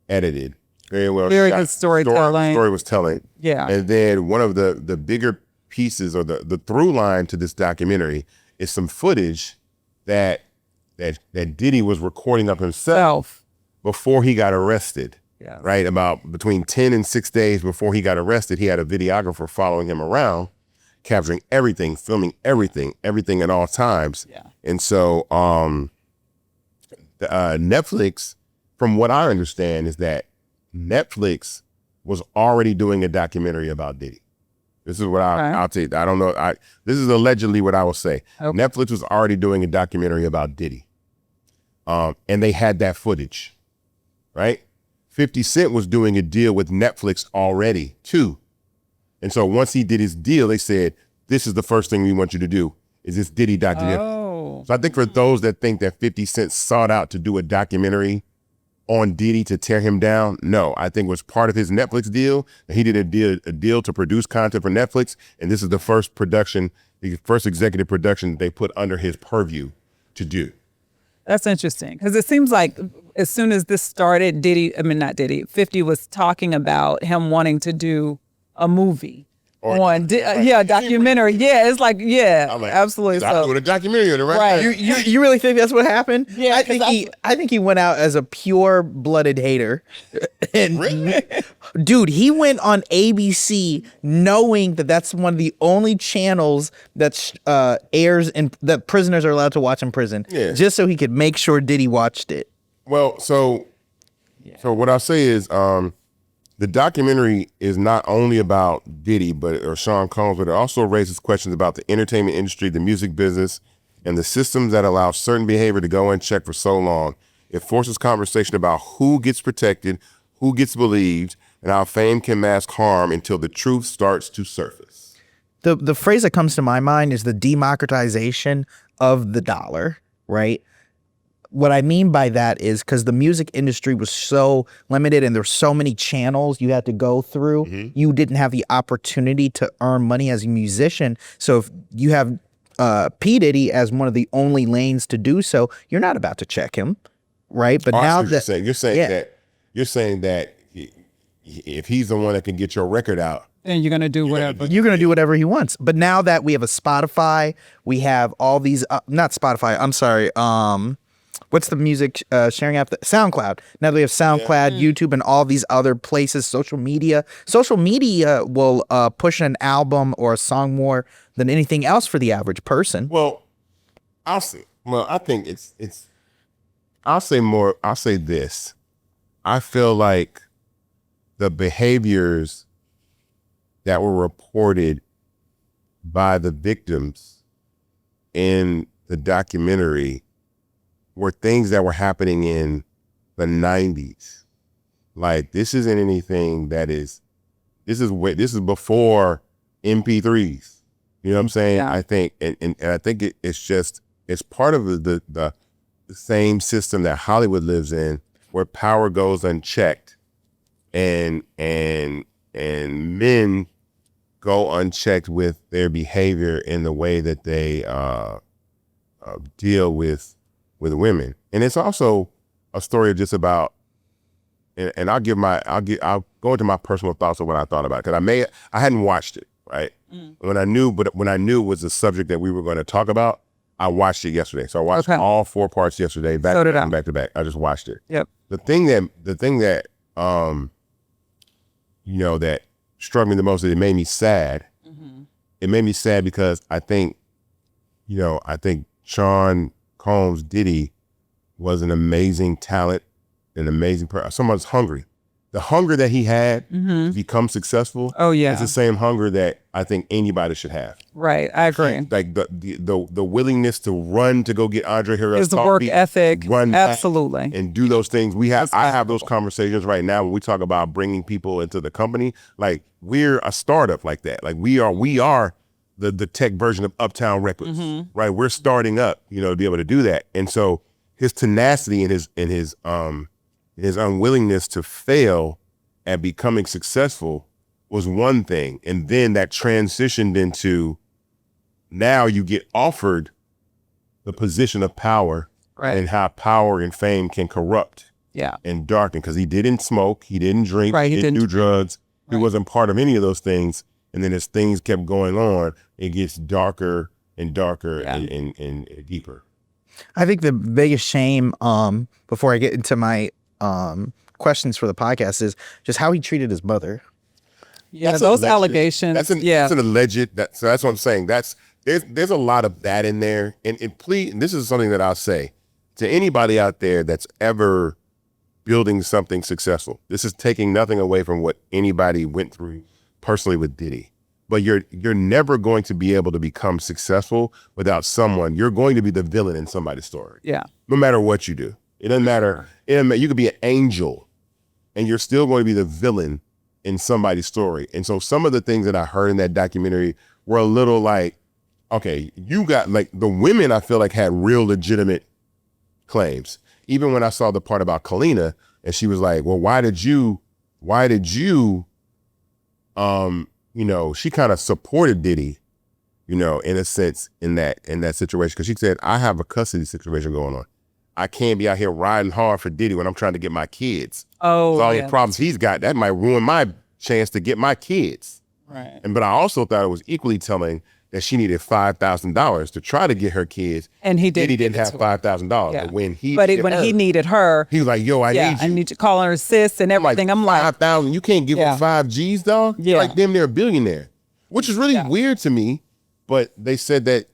edited, very well Very shot. good storytelling. Story was telling. Yeah. And then one of the bigger pieces or the through line to this documentary is some footage that Diddy was recording of himself before he got arrested. Yeah. Right? About between 10 and 6 days before he got arrested, he had a videographer following him around, capturing everything, filming everything at all times. Yeah. And so Netflix, from what I understand, is that Netflix was already doing a documentary about Diddy. This is what I'll tell you. I don't know. This is allegedly what I will say. Okay. Netflix was already doing a documentary about Diddy. And they had that footage, right? 50 Cent was doing a deal with Netflix already too. And so once he did his deal, they said, this is the first thing we want you to do is this Diddy documentary. Oh. So I think for those that think that 50 Cent sought out to do a documentary on Diddy to tear him down, no, I think it was part of his Netflix deal. He did a deal to produce content for Netflix. And this is the first production, the first executive production they put under his purview to do. That's interesting because it seems like as soon as this started, 50 was talking about him wanting to do a movie. documentary. Yeah, it's like, I'm like, absolutely. stop doing a documentary on the right. Right. You really think that's what happened? Yeah, I think he went out as a pure-blooded hater. And Really? dude, he went on ABC knowing that that's one of the only channels that airs and that prisoners are allowed to watch in prison. Yeah. Just so he could make sure Diddy watched it. Well, so what I'll say is the documentary is not only about Diddy or Sean Combs, but it also raises questions about the entertainment industry, the music business, and the systems that allow certain behavior to go unchecked for so long. It forces conversation about who gets protected, who gets believed, and how fame can mask harm until the truth starts to surface. The phrase that comes to my mind is the democratization of the dollar, right? What I mean by that is because the music industry was so limited and there's so many channels you had to go through, you didn't have the opportunity to earn money as a musician. So if you have P. Diddy as one of the only lanes to do so, you're not about to check him, right? But now that you're saying that if he's the one that can get your record out, and you're gonna do whatever. You're going to do whatever he wants. But now that we have a Spotify, we have all these, not Spotify, I'm sorry, what's the music sharing app? SoundCloud. Now that we have SoundCloud, YouTube, and all these other places, social media. Social media will push an album or a song more than anything else for the average person. Well, I think it's. I'll say this. I feel like the behaviors that were reported by the victims in the documentary were things that were happening in the 90s. Like, this isn't anything this is before MP3s. You know what I'm saying? Yeah. I think, and I think it's part of the same system that Hollywood lives in, where power goes unchecked and men go unchecked with their behavior in the way that they deal with women. And it's also a story of just about, and I'll go into my personal thoughts of what I thought about it, because I hadn't watched it, right? When I knew it was a subject that we were going to talk about, I watched it yesterday. So I watched all 4 parts yesterday, back to back. I just watched it. Yep. The thing that that struck me the most is it made me sad. It made me sad because I think Sean Combs, Diddy, was an amazing talent, an amazing person. Someone's hungry. The hunger that he had to become successful is the same hunger that I think anybody should have. Right, I agree. Like the willingness to run to go get Andre Harris. Is the work ethic, run absolutely, and do those things. I have those conversations right now when we talk about bringing people into the company. Like, we're a startup like that. Like, we are the tech version of Uptown Records, right? We're starting up, to be able to do that. And so his tenacity and his unwillingness to fail at becoming successful was one thing. And then that transitioned into, now you get offered the position of power, right, and how power and fame can corrupt and darken. Because he didn't smoke, he didn't drink, right, he didn't do drugs. Right. He wasn't part of any of those things. And then as things kept going on, it gets darker and darker and deeper. I think the biggest shame, before I get into my questions for the podcast, is just how he treated his mother. Yeah, those allegations. That's an alleged. So that's what I'm saying. There's a lot of that in there. And please, this is something that I'll say to anybody out there that's ever building something successful. This is taking nothing away from what anybody went through personally with Diddy. But you're never going to be able to become successful without someone. You're going to be the villain in somebody's story. Yeah. No matter what you do. It doesn't matter. You could be an angel and you're still going to be the villain in somebody's story. And so some of the things that I heard in that documentary were a little like, okay, you got, like, the women I feel like had real legitimate claims. Even when I saw the part about Kalina and she was like, well, why did you she kind of supported Diddy, in a sense, in that situation. Because she said, I have a custody situation going on. I can't be out here riding hard for Diddy when I'm trying to get my kids. Oh, all the problems he's got, that might ruin my chance to get my kids. Right. But I also thought it was equally telling that she needed $5,000 to try to get her kids. And he didn't Didn't have $5,000. Yeah. But when he when her, he needed her, he was like, "Yo, I yeah, need you." I need you calling her sis and everything. I'm like, 5,000. You can't give Yeah. her 5 G's, dog. Yeah. You're like damn near a billionaire, which is really weird to me. But they said that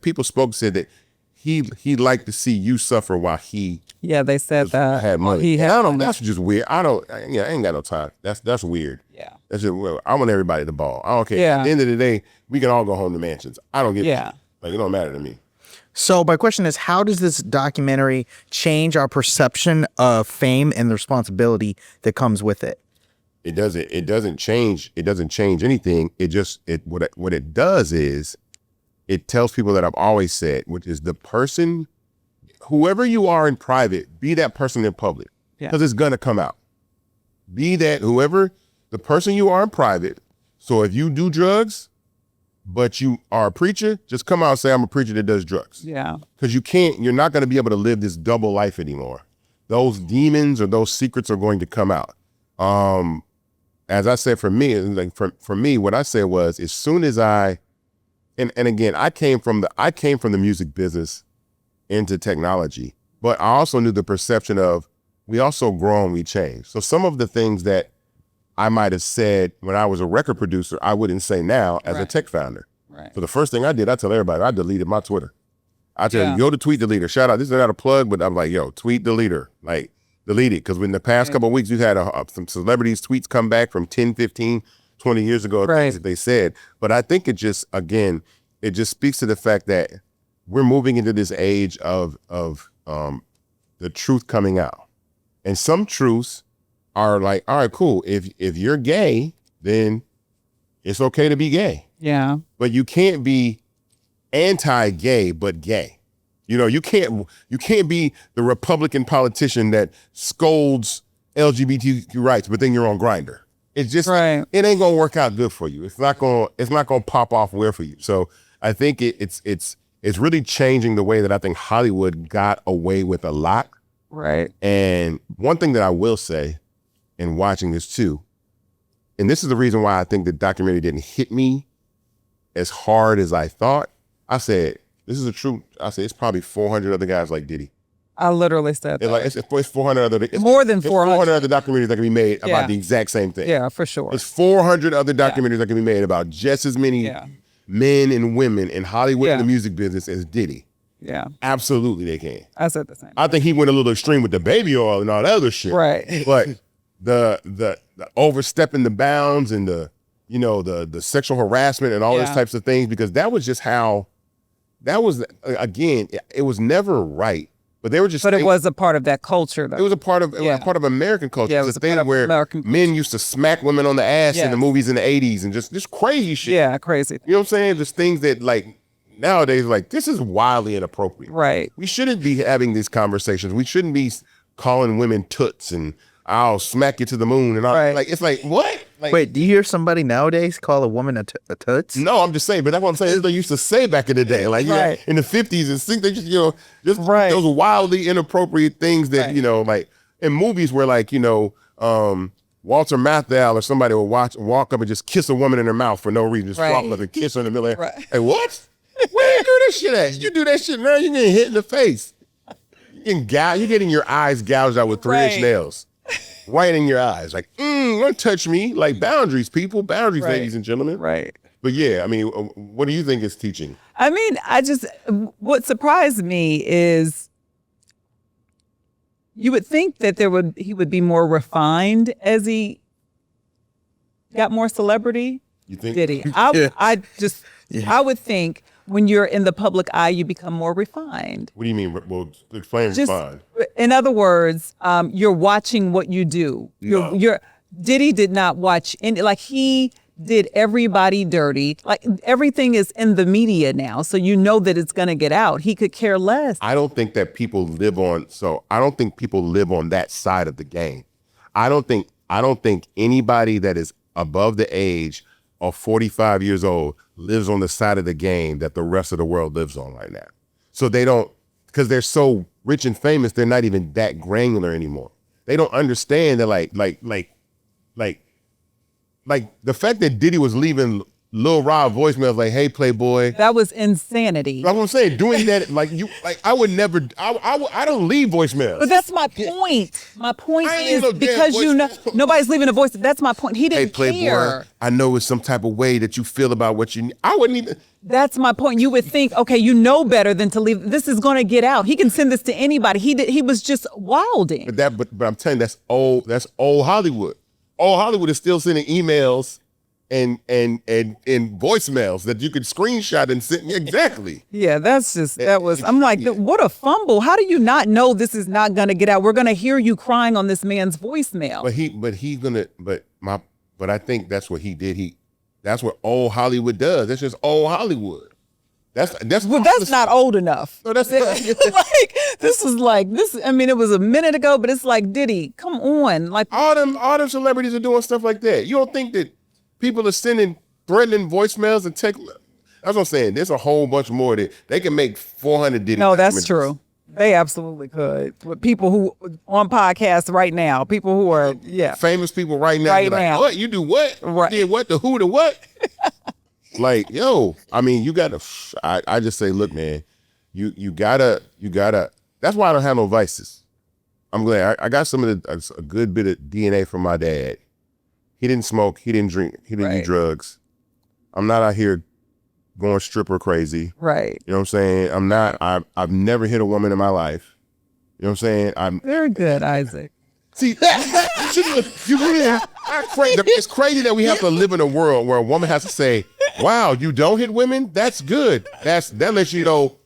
people said that he liked to see you suffer while he yeah, they said that had money. he had. I don't. That's just weird. I ain't got no time. That's weird. Yeah. That's just. Well, I want everybody to ball. I don't care. Yeah. At the end of the day, we can all go home to mansions. I don't give a Yeah. shit. Like it don't matter to me. So my question is, how does this documentary change our perception of fame and the responsibility that comes with it? It doesn't change anything. What it does is it tells people that I've always said, which is the person, whoever you are in private, be that person in public. Yeah. Because it's gonna come out. Be that whoever the person you are in private. So if you do drugs, but you are a preacher, just come out and say I'm a preacher that does drugs. Yeah. Because you're not gonna be able to live this double life anymore. Those demons or those secrets are going to come out. As I said, for me, like for me, what I said was, as soon as and again, I came from the music business into technology, but I also knew the perception of we also grow and we change. So some of the things that I might have said when I was a record producer, I wouldn't say now as a tech founder. Right. So the first thing I did, I tell everybody, I deleted my Twitter. I tell you, go to tweet deleter. Shout out, this is not a plug, but I'm like, yo, tweet deleter. Like, delete it. Because in the past couple of weeks, we've had some celebrities' tweets come back from 10, 15, 20 years ago, things that they said. But I think it just speaks to the fact that we're moving into this age of the truth coming out. And some truths are like, all right, cool. If you're gay, then it's okay to be gay. Yeah. But you can't be anti-gay but gay. You know, you can't be the Republican politician that scolds LGBTQ rights, but then you're on Grindr. It's just it ain't gonna work out good for you. It's not gonna pop off well for you. So I think it's really changing the way that I think Hollywood got away with a lot. Right. And one thing that I will say in watching this too, and this is the reason why I think the documentary didn't hit me as hard as I thought. I said, this is the truth. I said, it's probably 400 other guys like Diddy. I literally said that. Like it's 400 other. It's more than 400. 400 other documentaries that can be made about the exact same thing. Yeah, for sure. There's 400 other documentaries that can be made about just as many men and women in Hollywood and the music business as Diddy. Yeah. Absolutely they can. I said the same. I think he went a little extreme with the baby oil and all that other shit. Right. But the overstepping the bounds and the sexual harassment and all those types of things, because that was just how, that was, again, it was never right. But they were just. But it was a part of that culture, though. It was a part of American culture. Yeah, it was a thing where men used to smack women on the ass in the movies in the 80s and just crazy shit. Yeah, crazy. You know what I'm saying? Just things that like nowadays, like this is wildly inappropriate. Right. We shouldn't be having these conversations. We shouldn't be calling women toots and I'll smack you to the moon and all. Like it's like what? Like, wait, do you hear somebody nowadays call a woman a toots? No, I'm just saying, but that's what I'm saying. That's what they used to say back in the day, like in the 50s and 60s. They just those wildly inappropriate things that like in movies where like Walter Matthau or somebody will walk up and just kiss a woman in her mouth for no reason, just walk up and kiss her in the middle of Hey, what? Where you do this shit at? You do that shit now, you're getting hit in the face. You're getting your eyes gouged out with 3-inch nails. Right in your eyes, like, don't touch me. Like boundaries, people, boundaries, ladies and gentlemen. Right. But yeah, I mean, what do you think is teaching? I mean, what surprised me is you would think that he would be more refined as he got more celebrity. You think? Did he? I would think when you're in the public eye, you become more refined. What do you mean? Well, explain refined. In other words, you're watching what you do. Diddy did not watch any, like he did everybody dirty. Like everything is in the media now, so you know that it's going to get out. He could care less. I don't think that people live on that side of the game. I don't think anybody that is above the age of 45 years old lives on the side of the game that the rest of the world lives on right now. So they don't, because they're so rich and famous, they're not even that granular anymore. They don't understand that like like the fact that Diddy was leaving Lil Rob voicemails like, "Hey Playboy." That was insanity. Like I'm saying, doing that, I would never. I don't leave voicemails. But that's my point. My point I ain't is no damn because nobody's leaving a voice. That's my point. He Hey didn't Playboy, care. I know it's some type of way that you feel about what you need. I wouldn't even. That's my point. You would think, okay, you know better than to leave. This is going to get out. He can send this to anybody. He was just wilding. But I'm telling you, that's old Hollywood. Old Hollywood is still sending emails and voicemails that you could screenshot and send. Exactly. Yeah, I'm like, what a fumble. How do you not know this is not going to get out? We're going to hear you crying on this man's voicemail. But I think that's what he did. That's what old Hollywood does. That's just old Hollywood. That's not old enough. No, that's like this is like this. I mean, it was a minute ago, but it's like Diddy, come on, like all them celebrities are doing stuff like that. You don't think that people are sending threatening voicemails and text? That's what I'm saying. There's a whole bunch more that they can make 400 Diddy. No, that's true. They absolutely could. With people who on podcasts right now, people who are famous people right now. Right like, now. What you do? What? Right. You did what? The who? The what? Like, yo, I mean, you gotta. I just say, look, man, you gotta. That's why I don't have no vices. I'm glad I got a good bit of DNA from my dad. He didn't smoke. He didn't drink. He didn't do drugs. I'm not out here going stripper crazy. Right. You know what I'm saying? I'm not. I've never hit a woman in my life. You know what I'm saying? I'm very good, Isaac. See, it's crazy that we have to live in a world where a woman has to say, "Wow, you don't hit women? That's good. That lets you know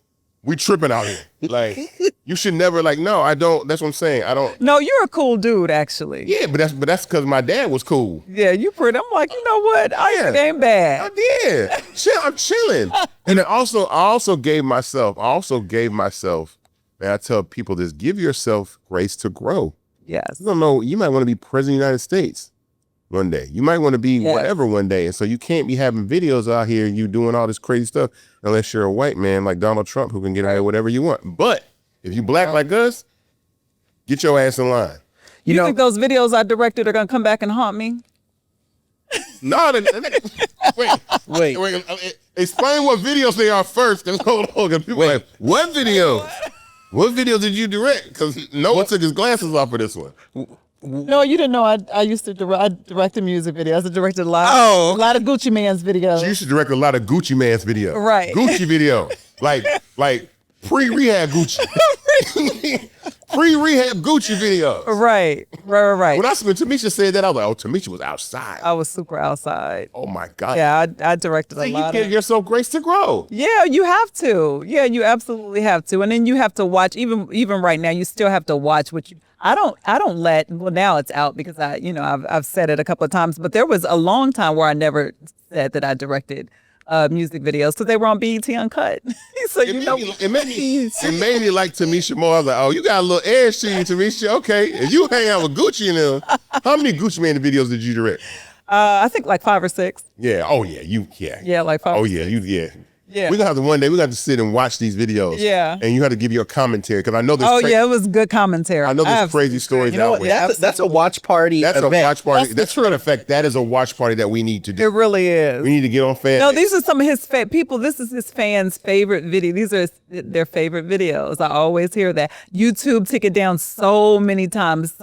we tripping out here." Like, you should never no, I don't. That's what I'm saying. I don't. No, you're a cool dude, actually. Yeah, but that's because my dad was cool. Yeah, you pretty. I'm like, you know what? Isaac ain't bad. Yeah, I'm chilling. And I also gave myself. Man, I tell people this: give yourself grace to grow. Yes. You don't know. You might want to be president of the United States one day. You might want to be whatever one day. And so you can't be having videos out here, you doing all this crazy stuff, unless you're a white man like Donald Trump who can get away with whatever you want. But if you black like us, get your ass in line. You think those videos I directed are going to come back and haunt me? No, wait. Explain what videos they are first. Hold on. People like, what video? What video did you direct? Because Noah took his glasses off for this one. No, you didn't know. I used to I directed music videos. I directed a lot of Gucci Man's videos. She used to direct a lot of Gucci Man's videos. Right. Gucci video. like pre-rehab Gucci. Pre-rehab Gucci videos. Right. When Tamisha said that, I was like, oh, Tamisha was outside. I was super outside. Oh my God. Yeah, I directed a lot. You give yourself grace to grow. Yeah, you have to. Yeah, you absolutely have to. And then you have to watch, even right now, you still have to watch what you. I don't let. Well, now it's out because I've said it a couple of times. But there was a long time where I never said that I directed music videos because they were on BET Uncut. So it made me like Tamisha more. I was like, oh, you got a little edge to you, Tamisha. Okay, if you hang out with Gucci and them, how many Gucci Mane videos did you direct? I think like 5 or 6. Yeah. Oh yeah. Yeah, like 5. Oh yeah. Yeah. We're gonna have to one day. We got to sit and watch these videos. Yeah. And you have to give your commentary because I know there's. It was good commentary. I know there's crazy stories out there. That's a watch party. That's event. a watch party. That's true. In fact, that is a watch party that we need to do. It really is. We need to get on Fanbase. No, these are some of his people. This is his fans' favorite video. These are their favorite videos. I always hear that. YouTube took it down so many times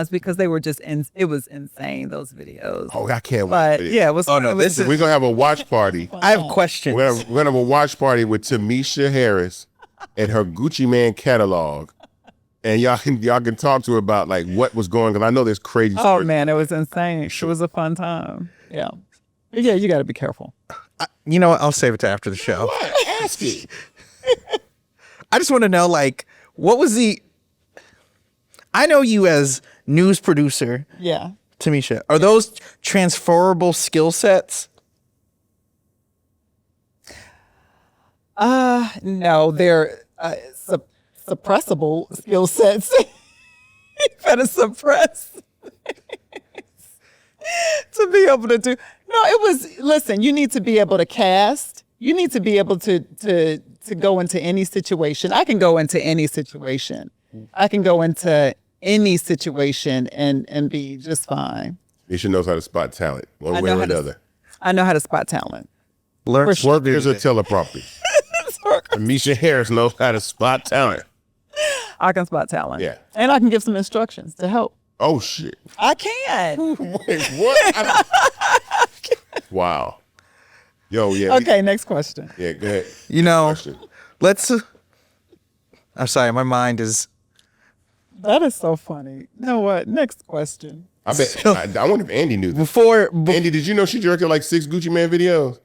because they were just it was insane, those videos. Oh, I can't wait. But yeah, it was. Oh no, we're gonna have a watch party. I have questions. We're gonna have a watch party with Tamisha Harris and her Gucci Mane catalog, and y'all can talk to her about like what was going on. I know there's crazy stories. Oh man, it was insane. It was a fun time. Yeah, you got to be careful. You know what? I'll save it to after the show. What? Ask it. I just want to know, like, what was I know you as news producer. Yeah. Tamisha, are those transferable skill sets? No, they're suppressible skill sets. You better suppress to be able to do. No, it was. Listen, you need to be able to cast. You need to be able to go into any situation. I can go into any situation. I can go into any situation and be just fine. Tamisha knows how to spot talent, one way or another. I know how to spot talent. Learn. Here's a teleprompter. Tamisha Harris knows how to spot talent. I can spot talent. Yeah. And I can give some instructions to help. Oh, shit. I can. Wait, what? Wow. Yo, yeah. Okay, next question. Yeah, go ahead. You know, Question. let's. I'm sorry, my mind is. That is so funny. You know what? Next question. I bet. I wonder if Andy knew this. Before Andy, did you know she directed like 6 Gucci Man videos?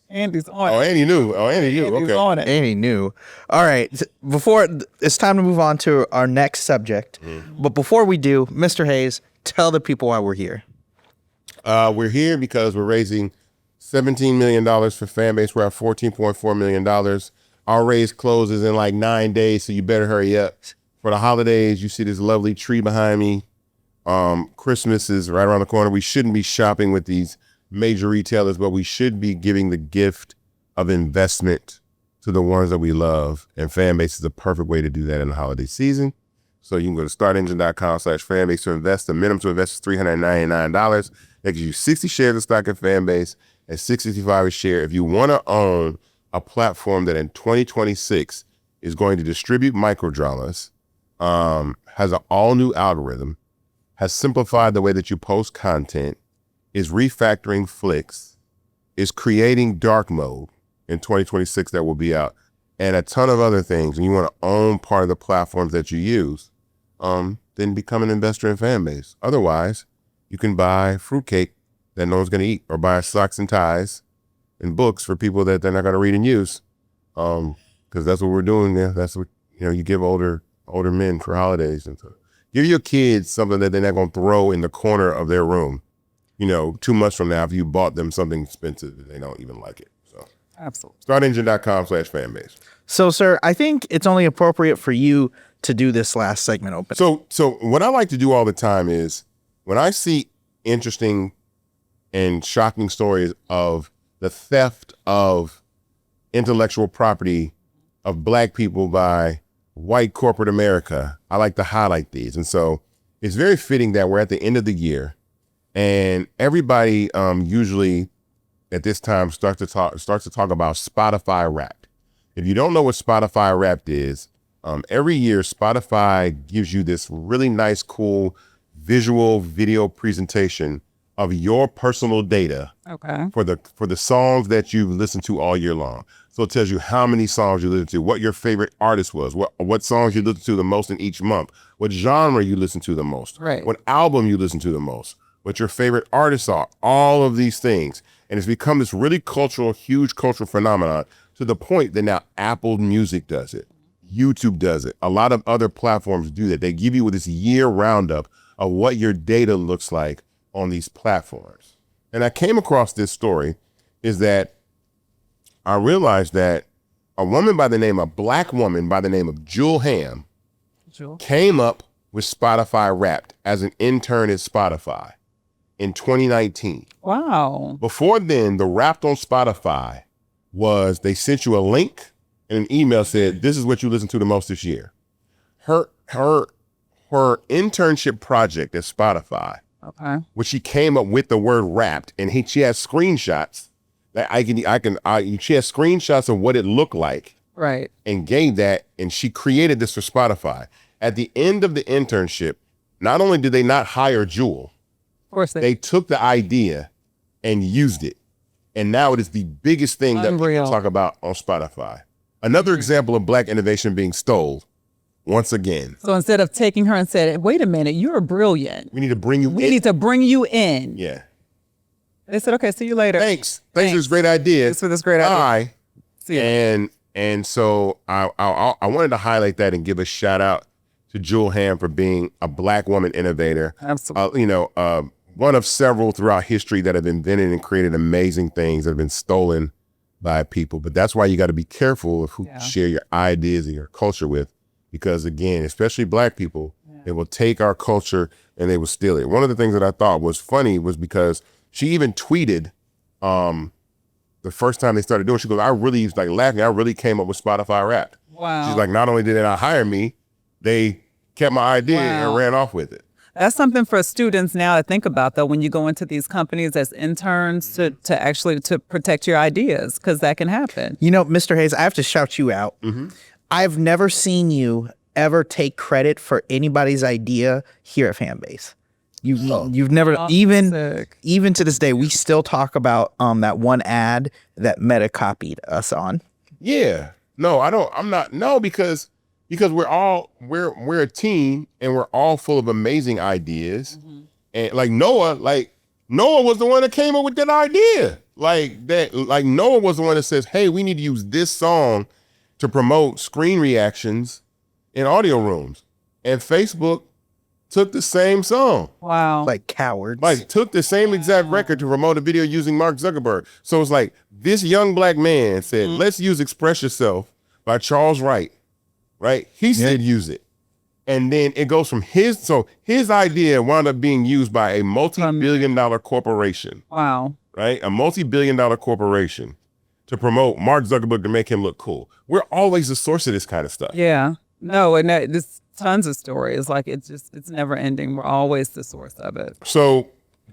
Andy's on Oh, it. Andy knew. Oh, Andy knew. Andy's Okay. on it. Amy knew. All right. Before it's time to move on to our next subject. But before we do, Mr. Hayes, tell the people why we're here. We're here because we're raising $17 million for Fanbase. We're at $14.4 million. Our raise closes in like 9 days, so you better hurry up. For the holidays, you see this lovely tree behind me. Christmas is right around the corner. We shouldn't be shopping with these major retailers, but we should be giving the gift of investment to the ones that we love. And Fanbase is the perfect way to do that in the holiday season. So you can go to startengine.com/Fanbase to invest. The minimum to invest is $399. That gives you 60 shares of stock in Fanbase at $665 a share. If you want to own a platform that in 2026 is going to distribute microdramas, has an all-new algorithm, has simplified the way that you post content, is refactoring flicks, is creating dark mode in 2026 that will be out, and a ton of other things, and you want to own part of the platforms that you use, then become an investor in Fanbase. Otherwise, you can buy fruitcake that no one's going to eat, or buy socks and ties and books for people that they're not going to read and use, because that's what we're doing there. That's what, you give older men for holidays. And so give your kids something that they're not going to throw in the corner of their room, 2 months from now if you bought them something expensive and they don't even like it. So Absolutely. startengine.com/Fanbase. So, sir, I think it's only appropriate for you to do this last segment open. So what I like to do all the time is when I see interesting and shocking stories of the theft of intellectual property of Black people by white corporate America, I like to highlight these. And so it's very fitting that we're at the end of the year and everybody usually at this time starts to talk about Spotify Wrapped. If you don't know what Spotify Wrapped is, every year Spotify gives you this really nice, cool visual video presentation of your personal data for the songs that you've listened to all year long. So it tells you how many songs you listen to, what your favorite artist was, what songs you listen to the most in each month, what genre you listen to the most, Right. what album you listen to the most, what your favorite artists are, all of these things. And it's become this really huge cultural phenomenon to the point that now Apple Music does it. YouTube does it. A lot of other platforms do that. They give you this year roundup of what your data looks like on these platforms. And I came across this story is that I realized that a Black woman by the name of Jewel Ham came up with Spotify Wrapped as an intern at Spotify in 2019. Wow. Before then, the Wrapped on Spotify was they sent you a link and an email said, this is what you listen to the most this year. Her internship project at Spotify, which she came up with the word Wrapped, and she has screenshots that she has screenshots of what it looked like. Right. And gave that, and she created this for Spotify. At the end of the internship, not only did they not hire Jewel, Of course they took the idea and used it. And now it is the biggest thing that people talk about on Spotify. Another example of Black innovation being stole once again. So instead of taking her and said, wait a minute, you're brilliant. We need to bring you in. We need to bring you in. Yeah. They said, okay, see you later. Thanks for this great idea. Thanks for this great idea. See you. And so I wanted to highlight that and give a shout out to Jewel Ham for being a Black woman innovator. Absolutely. One of several throughout history that have invented and created amazing things that have been stolen by people. But that's why you got to be careful of who you share your ideas and your culture with, because again, especially Black people, they will take our culture and they will steal it. One of the things that I thought was funny was because she even tweeted the first time they started doing it, she goes, I really was like laughing. I really came up with Spotify Wrapped. Wow. She's like, not only did they not hire me, they kept my idea and ran off with it. That's something for students now to think about, though, when you go into these companies as interns to actually to protect your ideas, because that can happen. You know, Mr. Hayes, I have to shout you out. I've never seen you ever take credit for anybody's idea here at Fanbase. You've never even to this day we still talk about that one ad that Meta copied us on. Yeah. No, I don't. I'm not. No, because we're a team and we're all full of amazing ideas. And like Noah was the one that came up with that idea. Like Noah was the one that says, "Hey, we need to use this song to promote screen reactions in audio rooms." And Facebook took the same song. Wow. Like cowards. Like took the same exact record to promote a video using Mark Zuckerberg. So it's like this young black man said, let's use Express Yourself by Charles Wright, right? He said use it. And then it goes from his idea wound up being used by a multi-billion-dollar corporation. Wow. Right? A multi-billion-dollar corporation to promote Mark Zuckerberg to make him look cool. We're always the source of this kind of stuff. Yeah. No, and there's tons of stories. Like it's never ending. We're always the source of it. So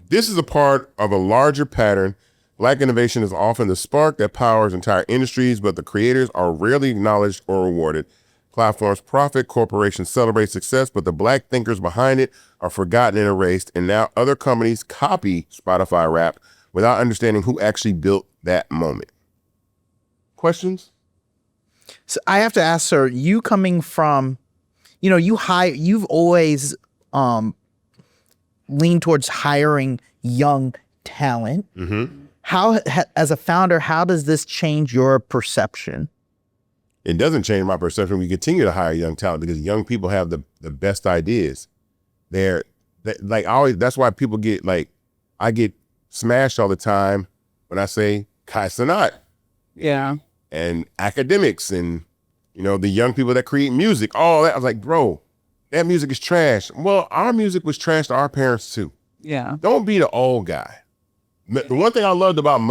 this is a part of a larger pattern. Black innovation is often the spark that powers entire industries, but the creators are rarely acknowledged or rewarded. Platforms profit, corporations celebrate success, but the black thinkers behind it are forgotten and erased. And now other companies copy Spotify Rap without understanding who actually built that moment. Questions? So I have to ask, sir, you coming from, you've always leaned towards hiring young talent. How, as a founder, how does this change your perception? It doesn't change my perception. We continue to hire young talent because young people have the best ideas. That's why people I get smashed all the time when I say Kai Cenat. Yeah. And academics and, the young people that create music, all that. I was like, bro, that music is trash. Well, our music was trash to our parents too. Yeah. Don't be the old guy. The one thing I loved about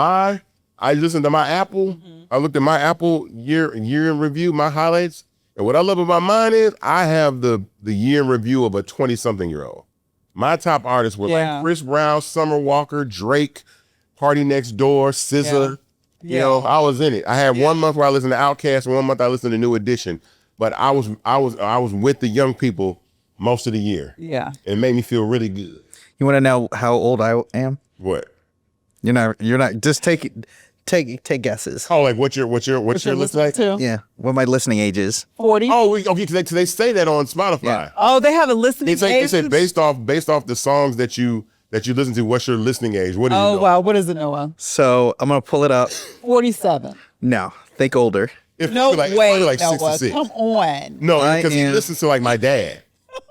I listened to my Apple. I looked at my Apple year in review, my highlights. And what I love about mine is I have the year in review of a 20-something-year-old. My top artists were like Chris Brown, Summer Walker, Drake, Party Next Door, SZA. I was in it. I had 1 month where I listened to Outkast, and 1 month I listened to New Edition. But I was with the young people most of the year. Yeah. It made me feel really good. You want to know how old I am? What? You're not. Just take guesses. Oh, like what's your list like? To? Yeah, what my listening age is. 40. Oh, okay. Cause they say that on Spotify. Yeah. Oh, they have a listening age. They say based off the songs that you listen to. What's your listening age? What do you know? Oh wow, what is it, Noah? So I'm gonna pull it up. 47. No, think older. It's No probably way, like Noah. 66. Come on. No, because he listens to like my dad.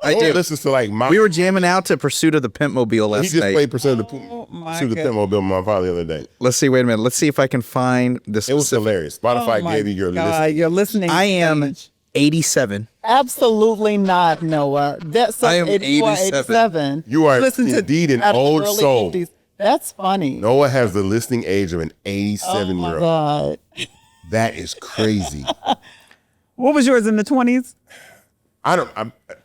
I do. Listens to like my. We were jamming out to Pursuit of the Pimpmobile He last just night. played Pursuit of the goodness. Pimpmobile with my father the other day. Let's see. Wait a minute. Let's see if I can find this. It was hilarious. Spotify gave you your list. You're listening. I am 87. Absolutely not, Noah. That's I am 87. You are Listen to indeed an out of the old early soul. 80s. That's funny. Noah has the listening age of an Oh 87-year-old. God. That is crazy. What was yours in the 20s?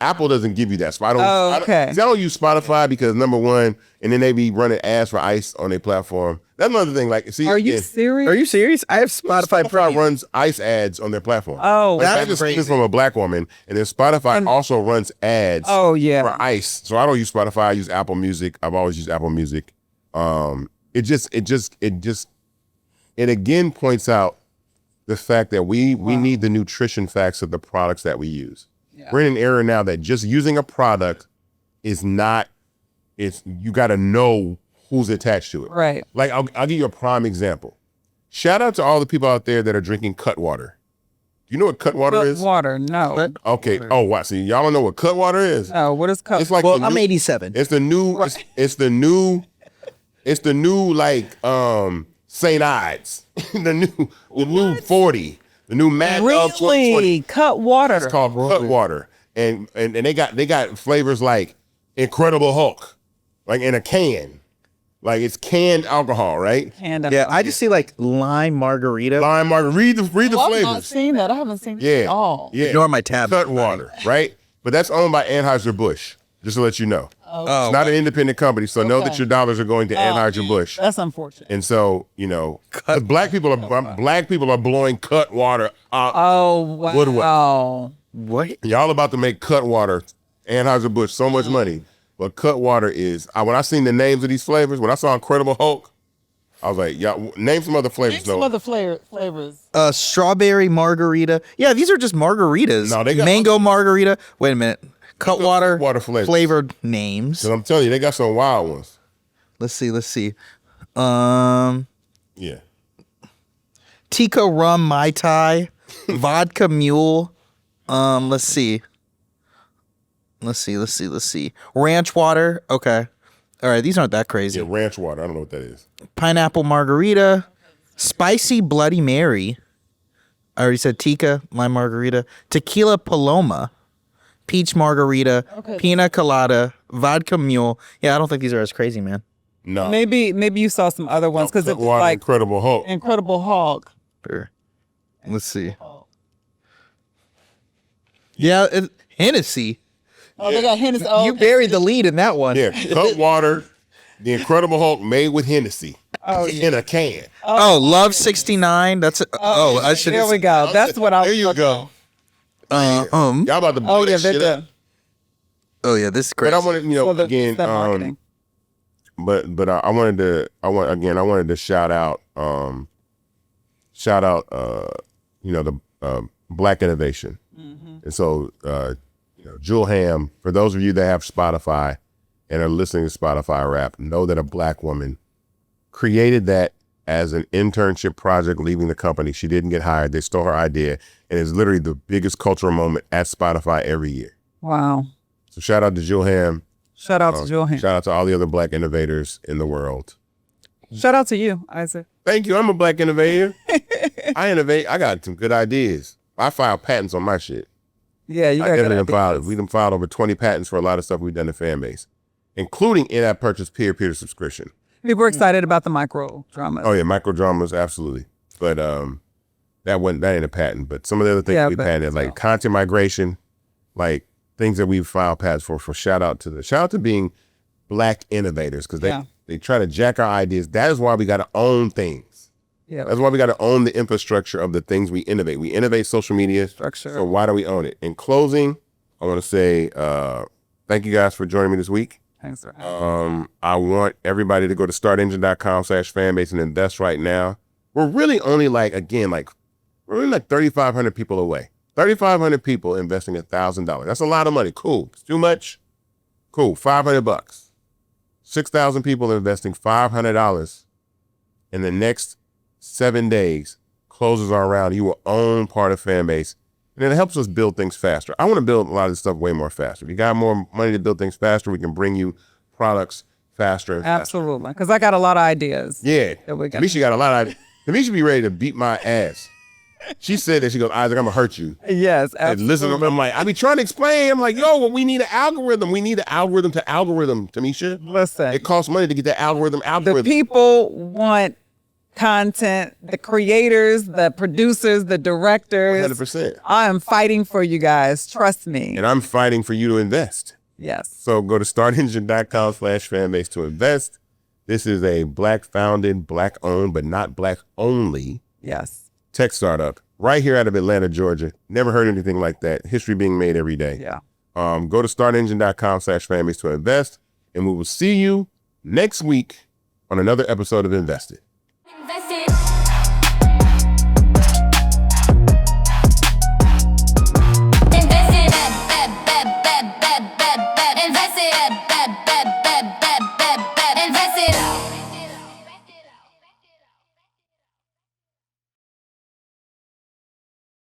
Apple doesn't give you that. So I okay. I don't use Spotify because number one, and then they be running ads for ICE on their platform. That's another thing. Like, see, Are you serious? Are you serious? I have Spotify Pro. runs ICE ads on their platform. Oh, like, that's I just crazy. this from a black woman, and then Spotify also runs ads. Oh, yeah. For ICE. So I don't use Spotify. I use Apple Music. I've always used Apple Music. It again points out the fact that we need the nutrition facts of the products that we use. Yeah. We're in an era now that just using a product is not. You got to know who's attached to it. Right. Like I'll give you a prime example. Shout out to all the people out there that are drinking Cutwater. Do you know what Cutwater is? Water, no. What? Okay. Oh, wow. See, y'all don't know what Cutwater is. No, what is cut? It's like Well, I'm 87. It's the new. It's the new like St. Ides. the new 40. The new Mad Dog 2020. Really? Cut water. It's called Cutwater, and they got flavors like Incredible Hulk, like in a can, like it's canned alcohol, right? Yeah, I just see like lime margarita. Lime margarita. Read the I've not flavors. seen that. I haven't seen it at all. Yeah. Ignore my tab. Cutwater, right? But that's owned by Anheuser-Busch. Just to let you know. It's not an independent company, so know that your dollars are going to Anheuser-Busch. That's unfortunate. And so, 'cause black people are blowing Cutwater out. Oh, wow. What? Y'all about to make Cutwater, Anheuser-Busch, so much money. But Cutwater is, when I seen the names of these flavors, when I saw Incredible Hulk, I was like, y'all, name some other flavors. Some other flavors. Strawberry margarita. Yeah, these are just margaritas. No, they got mango margarita. Wait a minute. Cutwater flavors. flavored names. 'Cause I'm telling you, they got some wild ones. Let's see. Yeah. Tico rum Mai Tai, vodka mule. Let's see. Ranch water. Okay. All right, these aren't that crazy. Yeah, ranch water. I don't know what that is. Pineapple margarita, spicy Bloody Mary. I already said Tika, lime margarita. Tequila Paloma, peach margarita, pina colada, vodka mule. Yeah, I don't think these are as crazy, man. No. Maybe you saw some other ones because it's Cutwater, like Incredible Hulk. Incredible Hulk. Sure. Let's see. Yeah, Hennessy. Oh, they got Hennessy. Oh, You buried the lead in that one. Yeah, Cutwater, the Incredible Hulk made with Hennessy in a can. Oh, Love 69. That's I should. there we go. That's what I was There you go. Y'all about to blow that shit up. Oh yeah, this is crazy. But I wanted, again, that marketing. but I wanted to shout out, the Black innovation. And so, Jewel Ham, for those of you that have Spotify and are listening to Spotify rap, know that a Black woman created that as an internship project leaving the company. She didn't get hired. They stole her idea, and it's literally the biggest cultural moment at Spotify every year. Wow. So shout out to Jewel Ham. Shout out to Jewel Ham. Shout out to all the other Black innovators in the world. Shout out to you, Isaac. Thank you. I'm a Black innovator. I innovate. I got some good ideas. I file patents on my shit. Yeah, you got good ideas. We done filed over 20 patents for a lot of stuff we've done in Fanbase, including in-app purchase peer-to-peer subscription. People are excited about the micro dramas. Oh yeah, micro dramas, absolutely. But that ain't a patent. But some of the other things we patented, like content migration, like things that we've filed patents for shout out to being Black innovators, because they try to jack our ideas. That is why we got to own things. Yeah, that's why we got to own the infrastructure of the things we innovate. We innovate social media structure. So why do we own it? In closing, I want to say thank you guys for joining me this week. Thanks for having me. I want everybody to go to startengine.com/fanbase and invest right now. We're really only we're only like 3,500 people away. 3,500 people investing $1,000. That's a lot of money. Cool. It's too much. Cool. $500. 6,000 people investing $500 in the next 7 days. Closes are around. You will own part of Fanbase. And it helps us build things faster. I want to build a lot of this stuff way more faster. If you got more money to build things faster, we can bring you products faster. And absolutely. Because I got a lot of ideas. Yeah. Tamisha got a lot of ideas. Tamisha be ready to beat my ass. She said that. She goes, Isaac, I'm going to hurt you. Yes, absolutely. And listen, I'm like, I be trying to explain. I'm like, well, we need an algorithm. We need an algorithm to algorithm, Tamisha. Listen. It costs money to get the algorithm. The people want content, the creators, the producers, the directors. 100%. I am fighting for you guys. Trust me. And I'm fighting for you to invest. Yes. So go to startengine.com/fanbase to invest. This is a Black founded, Black owned, but not Black only. Yes. Tech startup right here out of Atlanta, Georgia. Never heard anything like that. History being made every day. Yeah. Go to startengine.com/fanbase to invest. And we will see you next week on another episode of Invested.